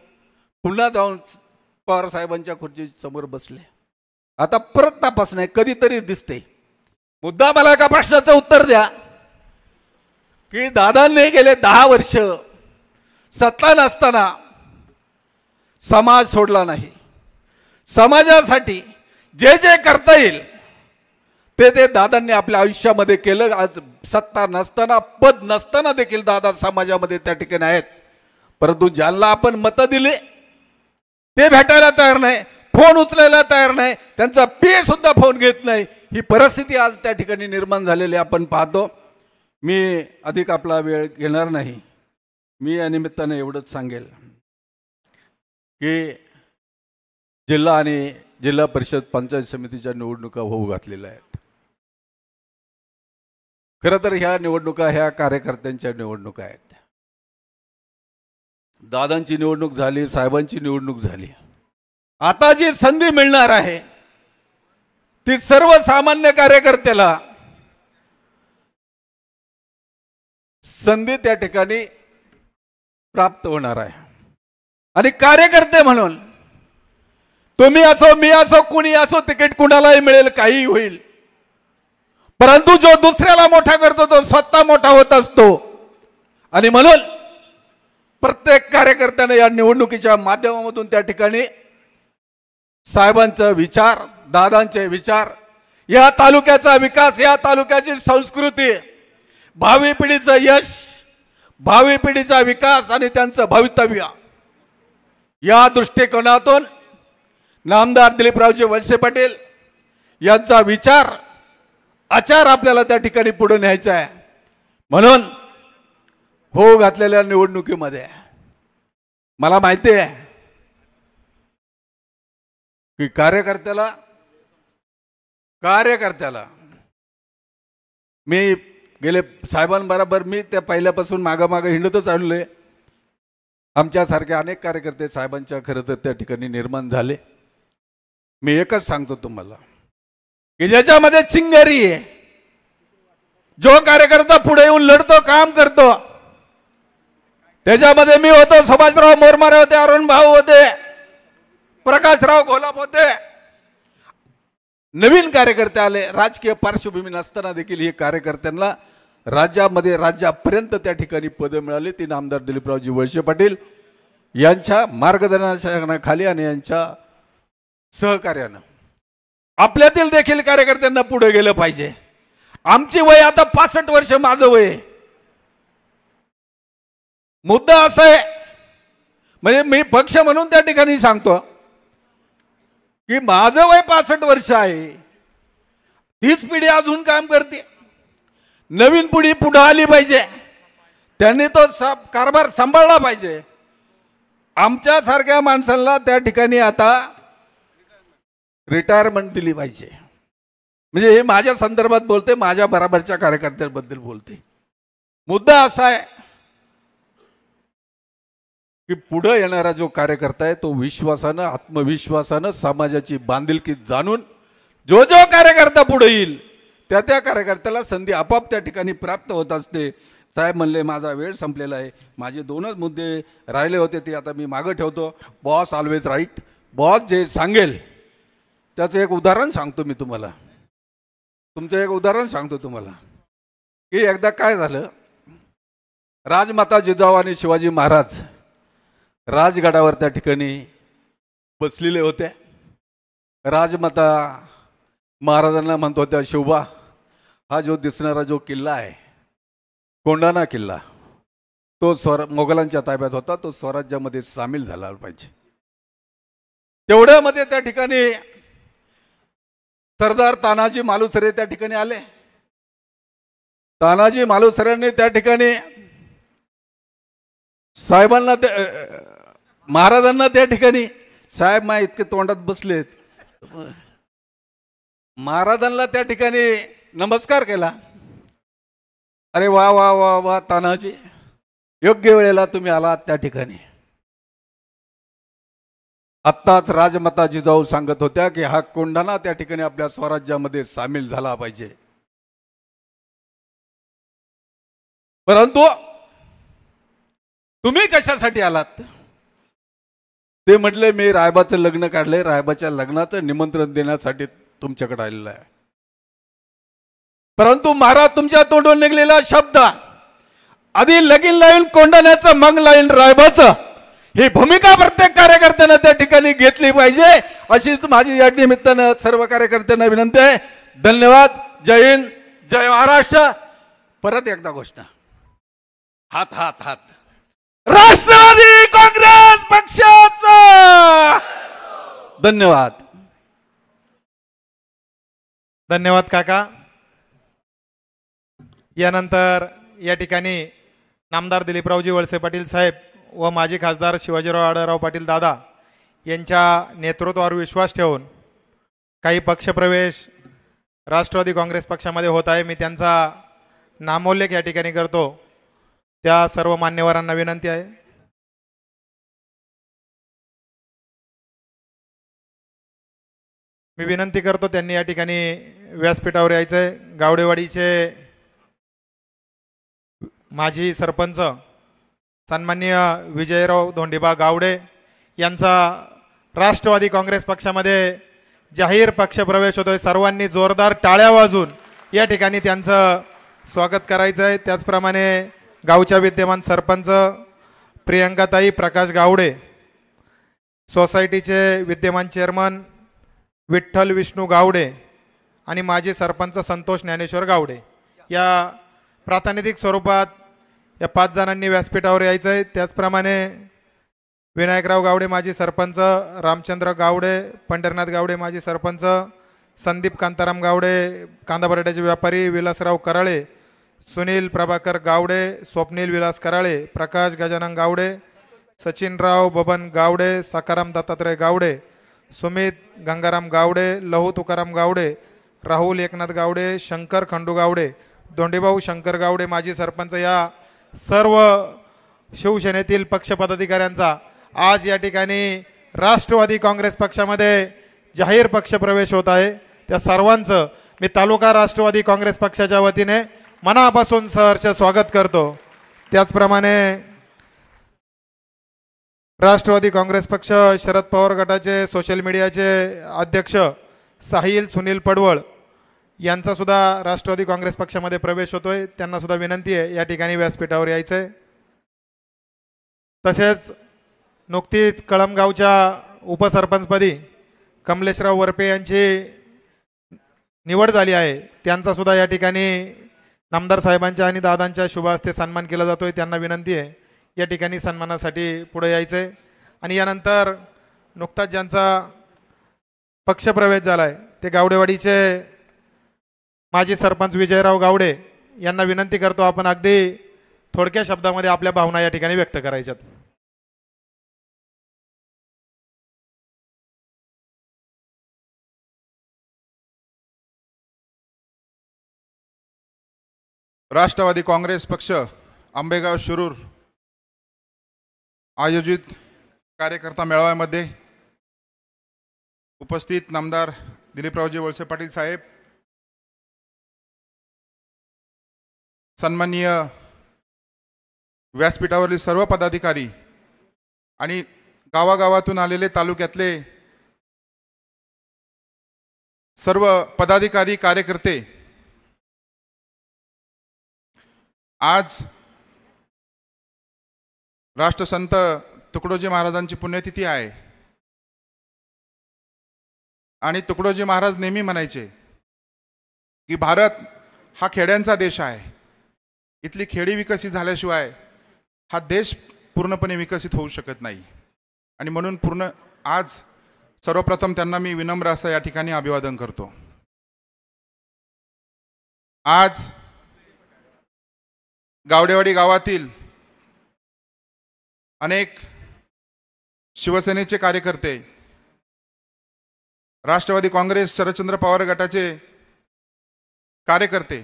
पुन्हा जाऊन पवार साहेबांच्या खुर्ची समोर बसले। आता परत तपास नाही, कधीतरी दिसते। मुद्दा मला एका प्रश्नाचं उत्तर द्या की दादांनी गेले 10 वर्ष सत्ता नसताना समाज सोडला नाही। समाजासाठी जे जे करता येईल ते दादांनी आपल्या आयुष्यामध्ये केलं। आज सत्ता नसताना, पद नसताना देखील दादा समाजामध्ये त्या ठिकाणी आहेत, परंतु ज्यांना आपण मतं दिली ते भेटायला तयार नाही, फोन उचलायला तयार नाही, त्यांचा पे सुद्धा फोन घेत नाही। ही परिस्थिती आज त्या ठिकाणी निर्माण झालेली आपण पाहतो। मी अधिक आपला वेळ घेणार नाही। मी या निमित्ताने एवढंच सांगेल की जिल्हा आणि जिल्हा परिषद पंचायत समितीच्या निवडणुका होऊ घातलेल्या आहेत। खरं तर ह्या निवडणुका ह्या कार्यकर्त्यांच्या निवडणुका आहेत। दादांची निवडणूक झाली, साहेबांची निवडणूक झाली। आता जी संधी मिळणार आहे ती सर्वसामान्य कार्यकर्त्याला संधी त्या ठिकाणी प्राप्त होणार आहे। आणि कार्यकर्ते म्हणून तुम्ही असो, मी असो, कुणी असो, तिकीट कुणालाही मिळेल, काही होईल, परंतु जो दुसऱ्याला मोठा करतो तो स्वतः मोठा होत असतो। आणि म्हणून प्रत्येक कार्यकर्त्याने या निवडणुकीच्या माध्यमातून त्या ठिकाणी साहेबांचा विचार, दादांचे विचार या तालुक्याचा विकास, या तालुक्याची संस्कृती, भावी पिढीचं यश, भावी पिढीचा विकास आणि त्यांचं भवितव्य, या दृष्टिकोनातून नामदार दिलीपरावजी वळसे पाटील यांचा विचार आचार आपल्याला त्या ठिकाणी पुढे न्यायचा आहे. म्हणून हो घातलेल्या निवडणुकीमध्ये मला माहिती आहे की कार्यकर्त्याला मी गेले साहेबांबरोबर मी त्या पहिल्यापासून मागं हिंडतच आलोय. आमच्यासारखे अनेक कार्यकर्ते साहेबांच्या खरं तर त्या ठिकाणी निर्माण झाले. मी एकच सांगतो तुम्हाला की ज्याच्यामध्ये चिंगारी आहे, जो कार्यकर्ता पुढे येऊन लढतो, काम करतो, त्याच्यामध्ये मी होतो, सुभाषराव मोरमारे होते, अरुण भाऊ होते, प्रकाशराव घोलाप होते. नवीन कार्यकर्ते आले, राजकीय पार्श्वभूमी नसताना देखील हे कार्यकर्त्यांना राज्यामध्ये राज्यापर्यंत त्या ठिकाणी पदं मिळाली. ती नामदार दिलीपरावजी वळसे पाटील यांच्या मार्गदर्शनाखाली आणि यांच्या सहकार्यानं. आपल्यातील देखील कार्यकर्त्यांना पुढे गेलं पाहिजे. आमची वय आता 65 वर्ष, माझं वय. मुद्दा असा आहे, म्हणजे मी पक्ष म्हणून त्या ठिकाणी सांगतो की माझं वय 65 वर्ष आहे. तीच पिढी अजून काम करते. नवीन पिढी पुढे आली पाहिजे, त्यांनी तो कारभार सांभाळला पाहिजे. आमच्या सारख्या माणसांना त्या ठिकाणी आता रिटायरमेंट दिली पाहिजे. म्हणजे हे माझ्या संदर्भात बोलते, माझ्या बरोबरच्या कार्यकर्त्यांबद्दल बोलते. मुद्दा असा आहे की पुढे येणारा जो कार्यकर्ता आहे तो विश्वासानं, आत्मविश्वासानं, समाजाची बांधिलकी जाणून जो कार्यकर्ता पुढे येईल त्या कार्यकर्त्याला संधी आपोआप त्या ठिकाणी प्राप्त होत असते. साहेब म्हणले माझा वेळ संपलेला आहे, माझे 2च मुद्दे राहिले होते ते आता मी मागं ठेवतो. Boss always right. बॉस जे सांगेल त्याचं एक उदाहरण सांगतो मी तुम्हाला. तुमचं एक उदाहरण सांगतो तुम्हाला की एकदा काय झालं, राजमाता जिजाऊ आणि शिवाजी महाराज राजगडावर त्या ठिकाणी बसलेले होते. राजमाता महाराजांना म्हणत होत्या, शोभा, हा जो दिसणारा जो किल्ला आहे, कोंढाणा किल्ला, तो मोगलांच्या ताब्यात होता, तो स्वराज्यामध्ये सामील झाला पाहिजे. तेवढ्यामध्ये त्या ठिकाणी सरदार तानाजी मालुसरे त्या ठिकाणी आले. तानाजी मालुसरेंनी त्या ठिकाणी साहेबांना, महाराजांना त्या ठिकाणी, साहेब मा इतके तोंडात बसलेत, महाराजांना त्या ठिकाणी नमस्कार केला. अरे वा वा वा वा तानाजी, योग्य वेळेला तुम्ही आलात त्या ठिकाणी. आत्ताच राजमाता जिजाऊ सांगत होत्या की हा कोंढाणा त्या ठिकाणी आपल्या स्वराज्यामध्ये सामील झाला पाहिजे. परंतु तुम्ही कशासाठी आलात? ते म्हटले मी रायबाचं लग्न काढले, रायबाच्या लग्नाचं निमंत्रण देण्यासाठी तुमच्याकडे आलेला आहे. परंतु महाराज तुमच्या तोंडून निघलेला शब्द, आधी लगीन लाईन कोंढाण्याचं, मग लाईन रायबाचं, ही भूमिका प्रत्येक कार्यकर्त्यानं त्या ठिकाणी घेतली पाहिजे, अशीच माझी या निमित्तानं सर्व कार्यकर्त्यांना विनंती आहे. धन्यवाद. जय हिंद, जय महाराष्ट्र. परत एकदा घोषणा, हात हात हात. राष्ट्रवादी काँग्रेस पक्षाचा धन्यवाद. धन्यवाद काका. यानंतर या ठिकाणी नामदार दिलीपरावजी वळसे पाटील साहेब व माजी खासदार शिवाजीराव आढळराव पाटील दादा यांच्या नेतृत्वावर विश्वास ठेवून काही पक्षप्रवेश राष्ट्रवादी काँग्रेस पक्षामध्ये होत आहे. मी त्यांचा नामोल्लेख या ठिकाणी करतो. त्या सर्व मान्यवरांना विनंती आहे. मी विनंती करतो त्यांनी या ठिकाणी व्यासपीठावर यायचंय. गावडेवाडीचे माजी सरपंच सन्माननीय विजयराव धोंडीबा गावडे यांचा राष्ट्रवादी काँग्रेस पक्षामध्ये जाहीर पक्षप्रवेश होतोय. सर्वांनी जोरदार टाळ्या वाजून या ठिकाणी त्यांचं स्वागत करायचं आहे. त्याचप्रमाणे गावच्या विद्यमान सरपंच प्रियंकाताई प्रकाश गावडे, सोसायटीचे विद्यमान चेअरमन विठ्ठल विष्णू गावडे आणि माजी सरपंच संतोष ज्ञानेश्वर गावडे. या प्रातिनिधिक स्वरूपात या 5 जणांनी व्यासपीठावर यायचं आहे. त्याचप्रमाणे विनायकराव गावडे माजी सरपंच, रामचंद्र गावडे, पंढरनाथ गावडे माजी सरपंच, संदीप कांताराम गावडे कांदा बटाट्याचे व्यापारी, विलासराव कराळे, सुनील प्रभाकर गावडे, स्वप्नील विलास कराळे, प्रकाश गजानन गावडे, सचिनराव बबन गावडे, सकाराम दत्तात्रय गावडे, सुमित गंगाराम गावडे, लहू तुकाराम गावडे, राहुल एकनाथ गावडे, शंकर खंडू गावडे, दोंडेभाऊ शंकर गावडे माजी सरपंच या सर्व शिवसेनेतील पक्ष पदाधिकाऱ्यांचा आज या ठिकाणी राष्ट्रवादी काँग्रेस पक्षामध्ये जाहीर पक्षप्रवेश होत आहे. त्या सर्वांचं मी तालुका राष्ट्रवादी काँग्रेस पक्षाच्या वतीने मनापासून सहर्ष स्वागत करतो. त्याचप्रमाणे राष्ट्रवादी काँग्रेस पक्ष शरद पवार गटाचे सोशल मीडियाचे अध्यक्ष साहिल सुनील पडवळ यांचा सुद्धा राष्ट्रवादी काँग्रेस पक्षामध्ये प्रवेश होतोय. त्यांना सुद्धा विनंती आहे या ठिकाणी व्यासपीठावर यायचं आहे. तसेच नुकतीच कळमगावच्या उपसरपंचपदी कमलेशराव वरपे यांची निवड झाली आहे. त्यांचा सुद्धा या ठिकाणी नामदार साहेबांच्या आणि दादांच्या शुभ हस्ते सन्मान केला जातोय. त्यांना विनंती आहे या ठिकाणी सन्मानासाठी पुढे यायचं आहे. आणि यानंतर नुकताच ज्यांचा पक्षप्रवेश झाला आहे ते गावडेवाडीचे माजी सरपंच विजयराव गावडे यांना विनंती करतो आपण अगदी थोडक्या शब्दामध्ये आपल्या भावना या ठिकाणी व्यक्त करायच्यात. राष्ट्रवादी काँग्रेस पक्ष आंबेगाव शिरूर आयोजित कार्यकर्ता मेळाव्यामध्ये उपस्थित नामदार दिलीपरावजी वळसे पाटील साहेब, सन्माननीय व्यासपीठावरील सर्व पदाधिकारी आणि गावागावातून आलेले तालुक्यातले सर्व पदाधिकारी कार्यकर्ते, आज राष्ट्रसंत तुकडोजी महाराजांची पुण्यतिथी आहे आणि तुकडोजी महाराज नेहमी म्हणायचे की भारत हा खेड्यांचा देश आहे. इथली खेडी विकसित झाल्याशिवाय हा देश पूर्णपणे विकसित होऊ शकत नाही. आणि म्हणून आज सर्वप्रथम त्यांना मी विनम्र असं या ठिकाणी अभिवादन करतो. आज गावडेवाडी गावातील अनेक शिवसेनेचे कार्यकर्ते, राष्ट्रवादी काँग्रेस शरदचंद्र पवार गटाचे कार्यकर्ते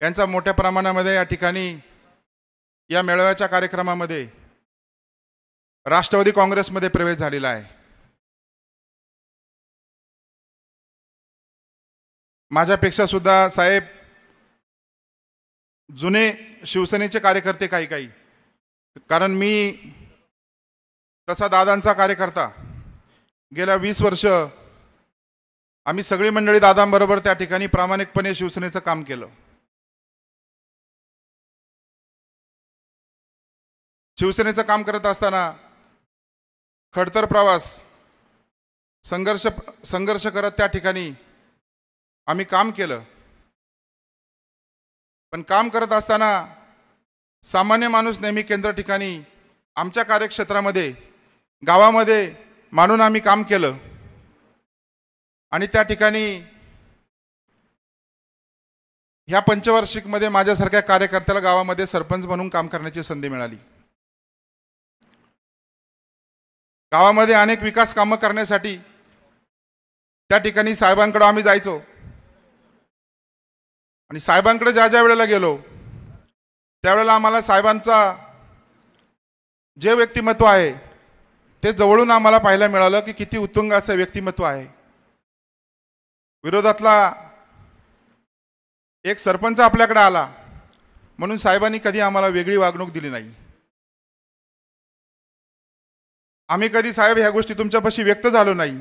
यांचा मोठ्या प्रमाणामध्ये या ठिकाणी या मेळाव्याच्या कार्यक्रमामध्ये राष्ट्रवादी काँग्रेसमध्ये प्रवेश झालेला आहे. माझ्यापेक्षा सुद्धा साहेब जुने शिवसेनेचे कार्यकर्ते काही, कारण मी तसा दादांचा कार्यकर्ता, गेल्या 20 वर्ष आम्ही सगळी मंडळी दादांबरोबर त्या ठिकाणी प्रामाणिकपणे शिवसेनेचं काम केलं. शिवसेनेचं काम करत असताना खडतर प्रवास, संघर्ष करत त्या ठिकाणी आम्ही काम केलं. पण काम करत असताना सामान्य माणूस नेहमी केंद्र ठिकाणी आमच्या कार्यक्षेत्रामध्ये गावामध्ये मानून आम्ही काम केलं. आणि त्या ठिकाणी ह्या पंचवार्षिकमध्ये माझ्यासारख्या कार्यकर्त्याला गावामध्ये सरपंच म्हणून काम करण्याची संधी मिळाली. गावामध्ये अनेक विकास कामं करण्यासाठी त्या ठिकाणी साहेबांकडे आम्ही जायचो. आणि साहेबांकडे ज्या वेळेला गेलो त्यावेळेला आम्हाला साहेबांचा जे व्यक्तिमत्व आहे ते जवळून आम्हाला पाहायला मिळालं की किती उत्तुंग असं व्यक्तिमत्व आहे. विरोधातला एक सरपंच आपल्याकडे आला म्हणून साहेबांनी कधी आम्हाला वेगळी वागणूक दिली नाही. आम्ही कधी साहेब ह्या गोष्टी तुमच्यापाशी व्यक्त झालो नाही.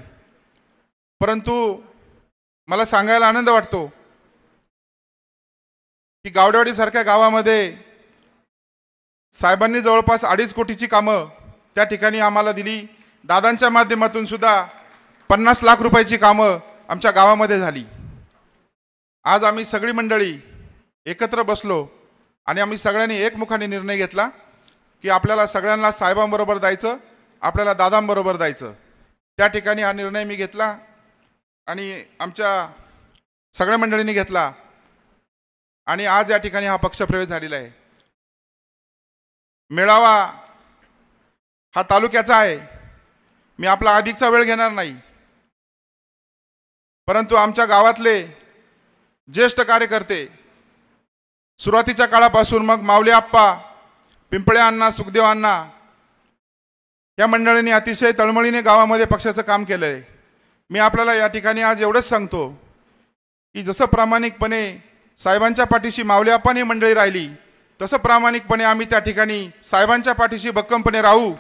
परंतु मला सांगायला आनंद वाटतो की गावडेवाडी सारख्या गावामध्ये साहेबांनी जवळपास 2.5 कोटीची कामं त्या ठिकाणी आम्हाला दिली. दादांच्या माध्यमातून सुद्धा 50 लाख रुपयाची कामं आमच्या गावामध्ये झाली. आज आम्ही सगळी मंडळी एकत्र बसलो आणि आम्ही सगळ्यांनी एकमुखाने निर्णय घेतला की आपल्याला सगळ्यांना साहेबांबरोबर जायचं, आपल्याला दादांबरोबर जायचं. त्या ठिकाणी हा निर्णय मी घेतला आणि आमच्या सगळ्या मंडळींनी घेतला आणि आज या ठिकाणी हा पक्षप्रवेश झालेला आहे. मेळावा हा तालुक्याचा आहे. मी आपला अधिकचा वेळ घेणार नाही, परंतु आमच्या गावातले ज्येष्ठ कार्यकर्ते सुरुवातीच्या काळापासून मग माऊली आप्पा, पिंपळे अण्णा, सुखदेव अण्णा या मंडळींनी अतिशय तळमळीने गावामध्ये पक्षाचं काम केलं आहे. मी आपल्याला या ठिकाणी आज एवढंच सांगतो की जसं प्रामाणिकपणे साहेबांच्या पाठीशी माऊली आप्पांनी मंडळी राहिली, तसं प्रामाणिकपणे आम्ही त्या ठिकाणी साहेबांच्या पाठीशी भक्कमपणे राहू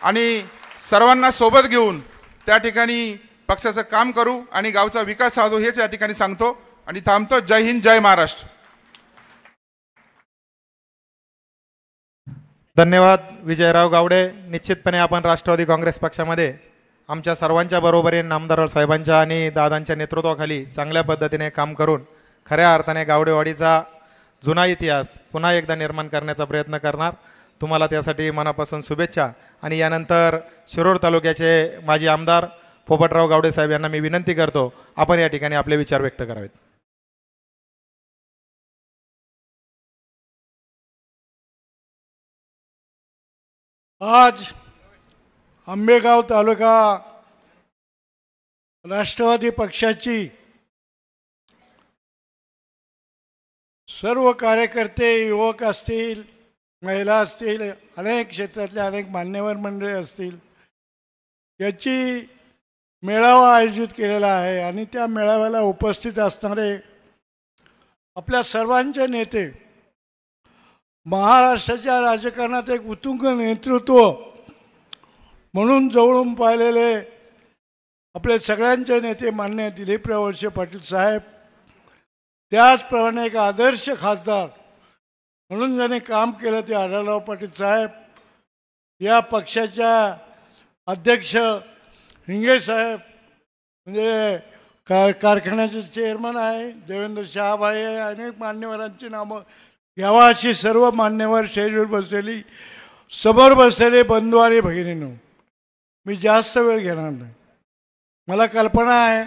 आणि सर्वांना सोबत घेऊन त्या ठिकाणी पक्षाचं काम करू आणि गावचा विकास साधू, हेच या ठिकाणी सांगतो आणि थांबतो. जय हिंद, जय महाराष्ट्र. धन्यवाद विजयराव गावडे. निश्चितपणे आपण राष्ट्रवादी काँग्रेस पक्षामध्ये आमच्या सर्वांच्या बरोबरीने नामदार साहेबांच्या आणि दादांच्या नेतृत्वाखाली चांगल्या पद्धतीने काम करून खऱ्या अर्थाने गावडेवाडीचा जुना इतिहास पुन्हा एकदा निर्माण करण्याचा प्रयत्न करणार. तुम्हाला त्यासाठी मनापासून शुभेच्छा. आणि यानंतर शिरूर तालुक्याचे माजी आमदार पोपटराव गावडे साहेब यांना मी विनंती करतो, आपण या ठिकाणी आपले विचार व्यक्त करावेत. आज आंबेगाव तालुका राष्ट्रवादी पक्षाची सर्व कार्यकर्ते, युवक असतील, महिला असतील, अनेक क्षेत्रातले अनेक मान्यवर मंडळी असतील, याची मेळावा आयोजित केलेला आहे. आणि त्या मेळाव्याला उपस्थित असणारे आपल्या सर्वांचे नेते, महाराष्ट्राच्या राजकारणात एक उत्तुंग नेतृत्व म्हणून जवळून पाहिलेले आपले सगळ्यांचे नेते माननीय दिलीपराव वळसे पाटील साहेब, त्याचप्रमाणे एक आदर्श खासदार म्हणून ज्याने काम केलं ते आढळराव पाटील साहेब, या पक्षाच्या अध्यक्ष हिंगे साहेब, म्हणजे कारखान्याचे चेअरमन आहे देवेंद्र शहाभाई आहे, अनेक मान्यवरांची नावं घ्यावा अशी सर्व मान्यवर स्टेजवर बसलेली, समोर बसलेले बंधू आणि भगिनींनो, मी जास्त वेळ घेणार नाही. मला कल्पना आहे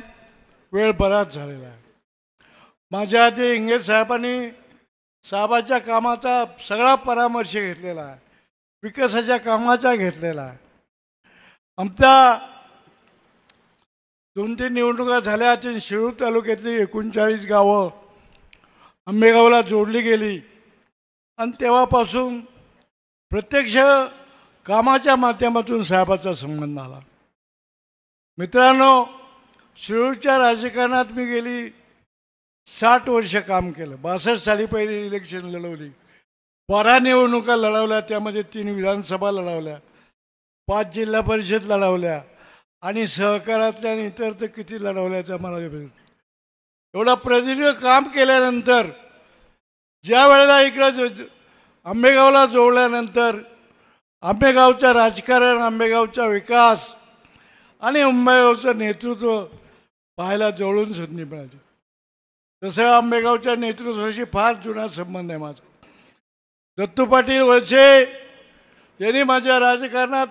वेळ बराच झालेला आहे. माझ्या आधी हिंगे साहेबांनी साहेबाच्या कामाचा सगळा परामर्श घेतलेला आहे, विकासाच्या कामाचा घेतलेला आहे. आमच्या 2-3 निवडणुका झाल्या, ते शिरूर तालुक्यातली 39 गावं आंबेगावला जोडली गेली आणि तेव्हापासून प्रत्यक्ष कामाच्या माध्यमातून साहेबाचा संबंध आला. मित्रांनो, शिरूरच्या राजकारणात मी गेली 60 वर्ष काम केलं. 62 साली पहिली इलेक्शन लढवली, 12 निवडणुका लढवल्या, त्यामध्ये 3 विधानसभा लढवल्या, 5 जिल्हा परिषद लढवल्या आणि सहकारातल्या आणि इतर तर किती लढवल्याचं मला एवढा प्रदीर्घ काम केल्यानंतर ज्या वेळेला इकडं आंबेगावला जोडल्यानंतर आंबेगावचं राजकारण, आंबेगावचा विकास आणि आंबेगावचं नेतृत्व पाहायला जवळून संधी मिळाली. तसं आंबेगावच्या नेतृत्वाशी फार जुना संबंध आहे माझा. दत्तू पाटील वळसे यांनी माझ्या राजकारणात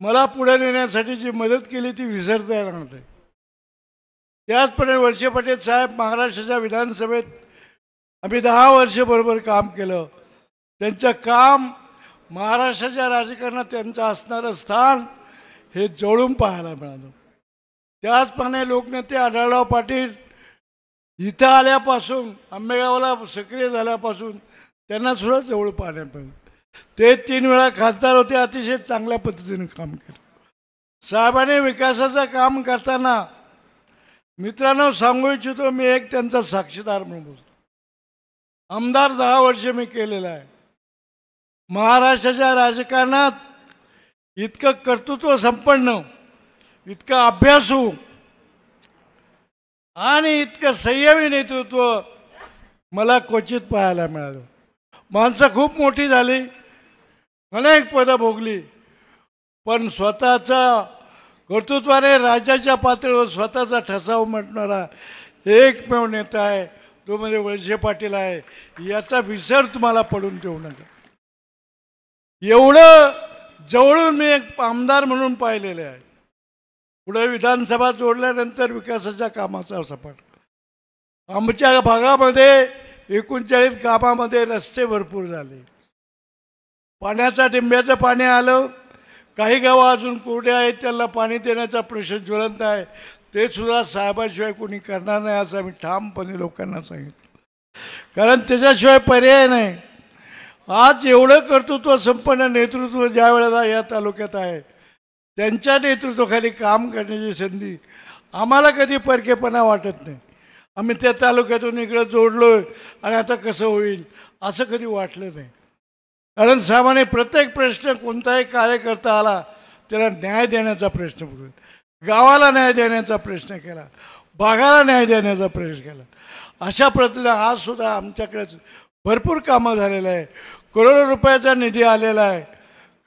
मला पुढे नेण्यासाठी जी मदत केली ती विसरता येणार नाही. त्याचप्रमाणे वळसे पाटील साहेब महाराष्ट्राच्या विधानसभेत आम्ही 10 वर्ष बरोबर काम केलं. त्यांचं काम, महाराष्ट्राच्या राजकारणात त्यांचं असणारं स्थान हे जवळून पाहायला मिळालं. त्याचप्रमाणे लोकनेते आढळराव पाटील इथं आल्यापासून, आंबेगावला सक्रिय झाल्यापासून त्यांना सुद्धा जवळ पाहण्यात मिळालं. ते 3 वेळा खासदार होते, अतिशय चांगल्या पद्धतीने काम केलं. साहेबांनी विकासाचं काम करताना मित्रांनो सांगू इच्छितो, मी एक त्यांचा साक्षीदार म्हणून बोलतो. आमदार 10 वर्ष मी केलेलं आहे. महाराष्ट्राच्या राजकारणात इतकं कर्तृत्व संपन्न, इतकं अभ्यासू आणि इतकं संयमी नेतृत्व मला क्वचित पाहायला मिळालं. माणसं खूप मोठी झाली, अनेक पदं भोगली, पण स्वतःचा कर्तृत्वाने राज्याच्या पातळीवर स्वतःचा ठसा उमटणारा एकमेव नेता आहे तो म्हणजे वळसे पाटील आहे, याचा विसर तुम्हाला पडून देऊ नका. एवढं जवळून मी एक आमदार म्हणून पाहिलेलं आहे. पुढे विधानसभा जोडल्यानंतर विकासाच्या कामाचा सपाट. आमच्या भागामध्ये 39 गावामध्ये रस्ते भरपूर झाले, पाण्याचा डिंब्याचं पाणी आलं. काही गावं अजून कोरडे आहेत, त्यांना पाणी देण्याचा प्रश्न ज्वलंत आहे. ते सुद्धा साहेबाशिवाय कोणी करणार नाही असं आम्ही ठामपणे लोकांना सांगितलं, कारण त्याच्याशिवाय पर्याय नाही. आज एवढं कर्तृत्व संपन्न नेतृत्व ज्या वेळेला या तालुक्यात आहे, त्यांच्या नेतृत्वाखाली काम करण्याची संधी आम्हाला कधी परकेपणा वाटत नाही. आम्ही त्या तालुक्यातून इकडं जोडलो आणि आता कसं होईल असं कधी वाटलं नाही. कारण सामान्य प्रत्येक प्रश्न कोणताही कार्यकर्ता आला त्याला न्याय देण्याचा प्रश्न केला, गावाला न्याय देण्याचा प्रश्न केला, भागाला न्याय देण्याचा प्रयत्न केला. अशा प्रतीला आज सुद्धा आमच्याकडे भरपूर कामं झालेलं आहे, करोडो रुपयाचा निधी आलेला आहे,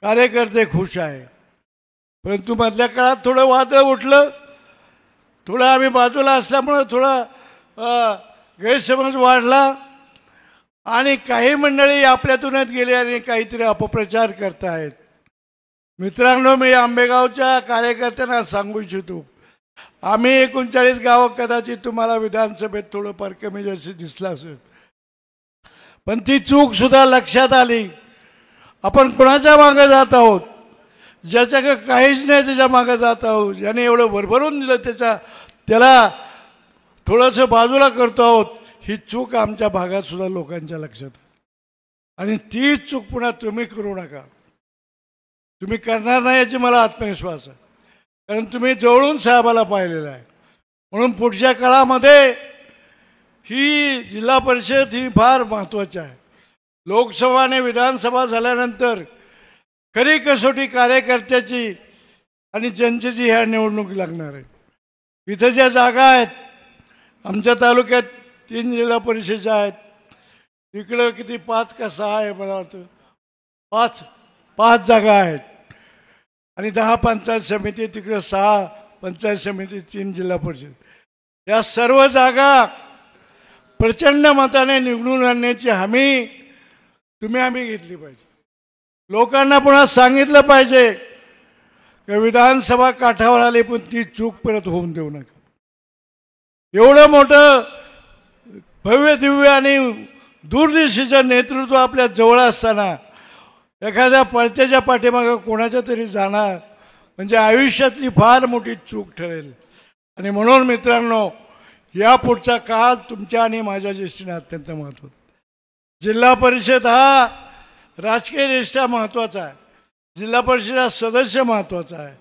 कार्यकर्ते खुश आहे. परंतु मधल्या काळात थोडं वादळ उठलं, थोडं आम्ही बाजूला असल्यामुळं थोडा गैरसमज वाढला आणि काही मंडळी आपल्यातूनच गेले आणि काहीतरी अपप्रचार करतायत. मित्रांनो, मी आंबेगावच्या कार्यकर्त्यांना सांगू इच्छितो, आम्ही 39 गावं कदाचित तुम्हाला विधानसभेत थोडंफार कमी जास्त दिसलं असेल, पण ती चूक सुद्धा लक्षात आली. आपण कोणाच्या मागे जात आहोत? ज्याच्याकडे काहीच नाही त्याच्या मागे जात आहोत. ज्याने एवढं भरभरून दिलं त्याला थोडंसं बाजूला करतो आहोत. ही चूक आमच्या भागात सुद्धा लोकांच्या लक्षात आहे आणि ती चूक पुन्हा तुम्ही करू नका. तुम्ही करणार नाही याची मला आत्मविश्वास आहे, कारण तुम्ही जवळून साहेबाला पाहिलेलं आहे. म्हणून पुढच्या काळामध्ये ही जिल्हा परिषद ही फार महत्त्वाची आहे. लोकसभा आणि विधानसभा झाल्यानंतर खरी कसोटी कार्यकर्त्याची आणि जनतेची ह्या निवडणूक लागणार आहे. इथं ज्या जागा आहेत आमच्या तालुक्यात 3 जिल्हा परिषदेच्या आहेत, इकडं किती 5 का 6 आहे मला वाटतं, 5 जागा आहेत आणि 10 पंचायत समिती, तिकडं 6 पंचायत समिती, 3 जिल्हा परिषद. या सर्व जागा प्रचंड मताने निवडून आणण्याची हमी आम्ही घेतली पाहिजे. लोकांना पुन्हा सांगितलं पाहिजे की विधानसभा काठावर आली पण ती चूक परत होऊन देऊ नका. एवढं मोठं भव्य दिव्य आणि दूरदर्शीचं नेतृत्व आपल्या जवळ असताना एखाद्या पळत्याच्या पाठीमागं कोणाच्या तरी जाणार म्हणजे आयुष्यातली फार मोठी चूक ठरेल. आणि म्हणून मित्रांनो, या पुढचा काळ तुमच्या आणि माझ्या दृष्टीने अत्यंत महत्त्वाचा. जिल्हा परिषद हा राजकीयदृष्ट्या महत्त्वाचा आहे, जिल्हा परिषद हा सदस्य महत्त्वाचा आहे,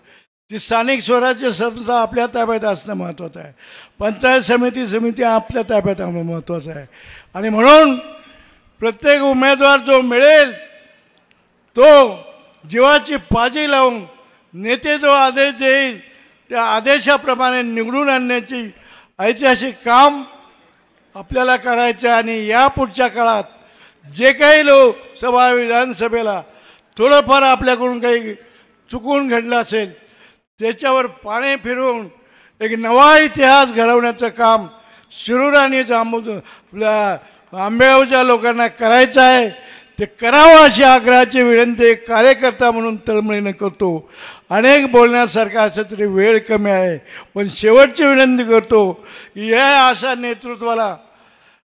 ती स्थानिक स्वराज्य संस्था आपल्या ताब्यात असणं महत्त्वाचं आहे, पंचायत समिती आपल्या ताब्यात आणणं महत्त्वाचं आहे. आणि म्हणून प्रत्येक उमेदवार जो मिळेल तो जीवाची बाजी लावून नेते जो आदेश देईल त्या आदेशाप्रमाणे निवडून आणण्याची ऐतिहासिक काम आपल्याला करायचं. आणि या पुढच्या काळात जे काही लोकसभा विधानसभेला थोडंफार आपल्याकडून काही चुकून घडलं असेल त्याच्यावर पाणी फिरवून एक नवा इतिहास घडवण्याचं काम शिरूर आणि आंबेगावच्या लोकांना करायचं आहे. ते करावं अशी आग्रहाची विनंती कार्यकर्ता म्हणून तळमळीनं करतो. अनेक बोलण्यासारखं असं तरी वेळ कमी आहे, पण शेवटची विनंती करतो की या अशा नेतृत्वाला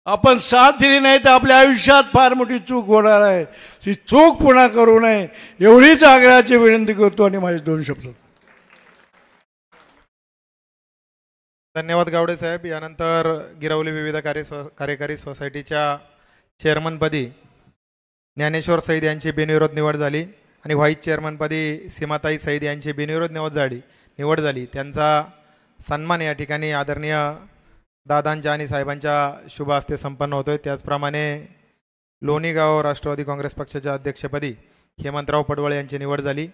आपण साथ दिली नाही तर आपल्या आयुष्यात फार मोठी चूक होणार आहे. ती चूक पुन्हा करू नये एवढीच आग्रहाची विनंती करतो आणि माझे 2 शब्द. धन्यवाद गावडे साहेब. यानंतर गिरवली विविध कार्यकारी सोसायटीच्या चेअरमनपदी ज्ञानेश्वर सईद यांची बिनविरोध निवड झाली आणि व्हाईस चेअरमनपदी सीमाताई सईद यांची बिनविरोध निवड झाली. त्यांचा सन्मान या ठिकाणी आदरणीय दादांच्या आणि साहेबांच्या शुभ हस्ते संपन्न होतोय. त्याचप्रमाणे लोणीगाव राष्ट्रवादी काँग्रेस पक्षाच्या अध्यक्षपदी हेमंतराव पडवळ यांची निवड झाली.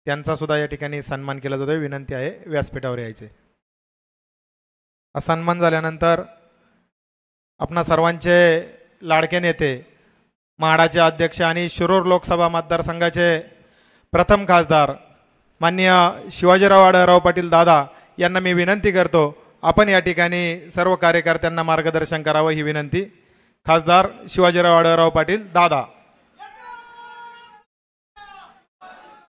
त्यांचा सुद्धा या ठिकाणी सन्मान केला जातोय. विनंती आहे व्यासपीठावर यायचे. हा सन्मान झाल्यानंतर आपणा सर्वांचे लाडके नेते म्हाडाचे अध्यक्ष आणि शिरूर लोकसभा मतदारसंघाचे प्रथम खासदार माननीय शिवाजीराव आढळराव पाटील दादा यांना मी विनंती करतो आपण या ठिकाणी सर्व कार्यकर्त्यांना मार्गदर्शन करावं ही विनंती. खासदार शिवाजीराव आढळराव पाटील दादा.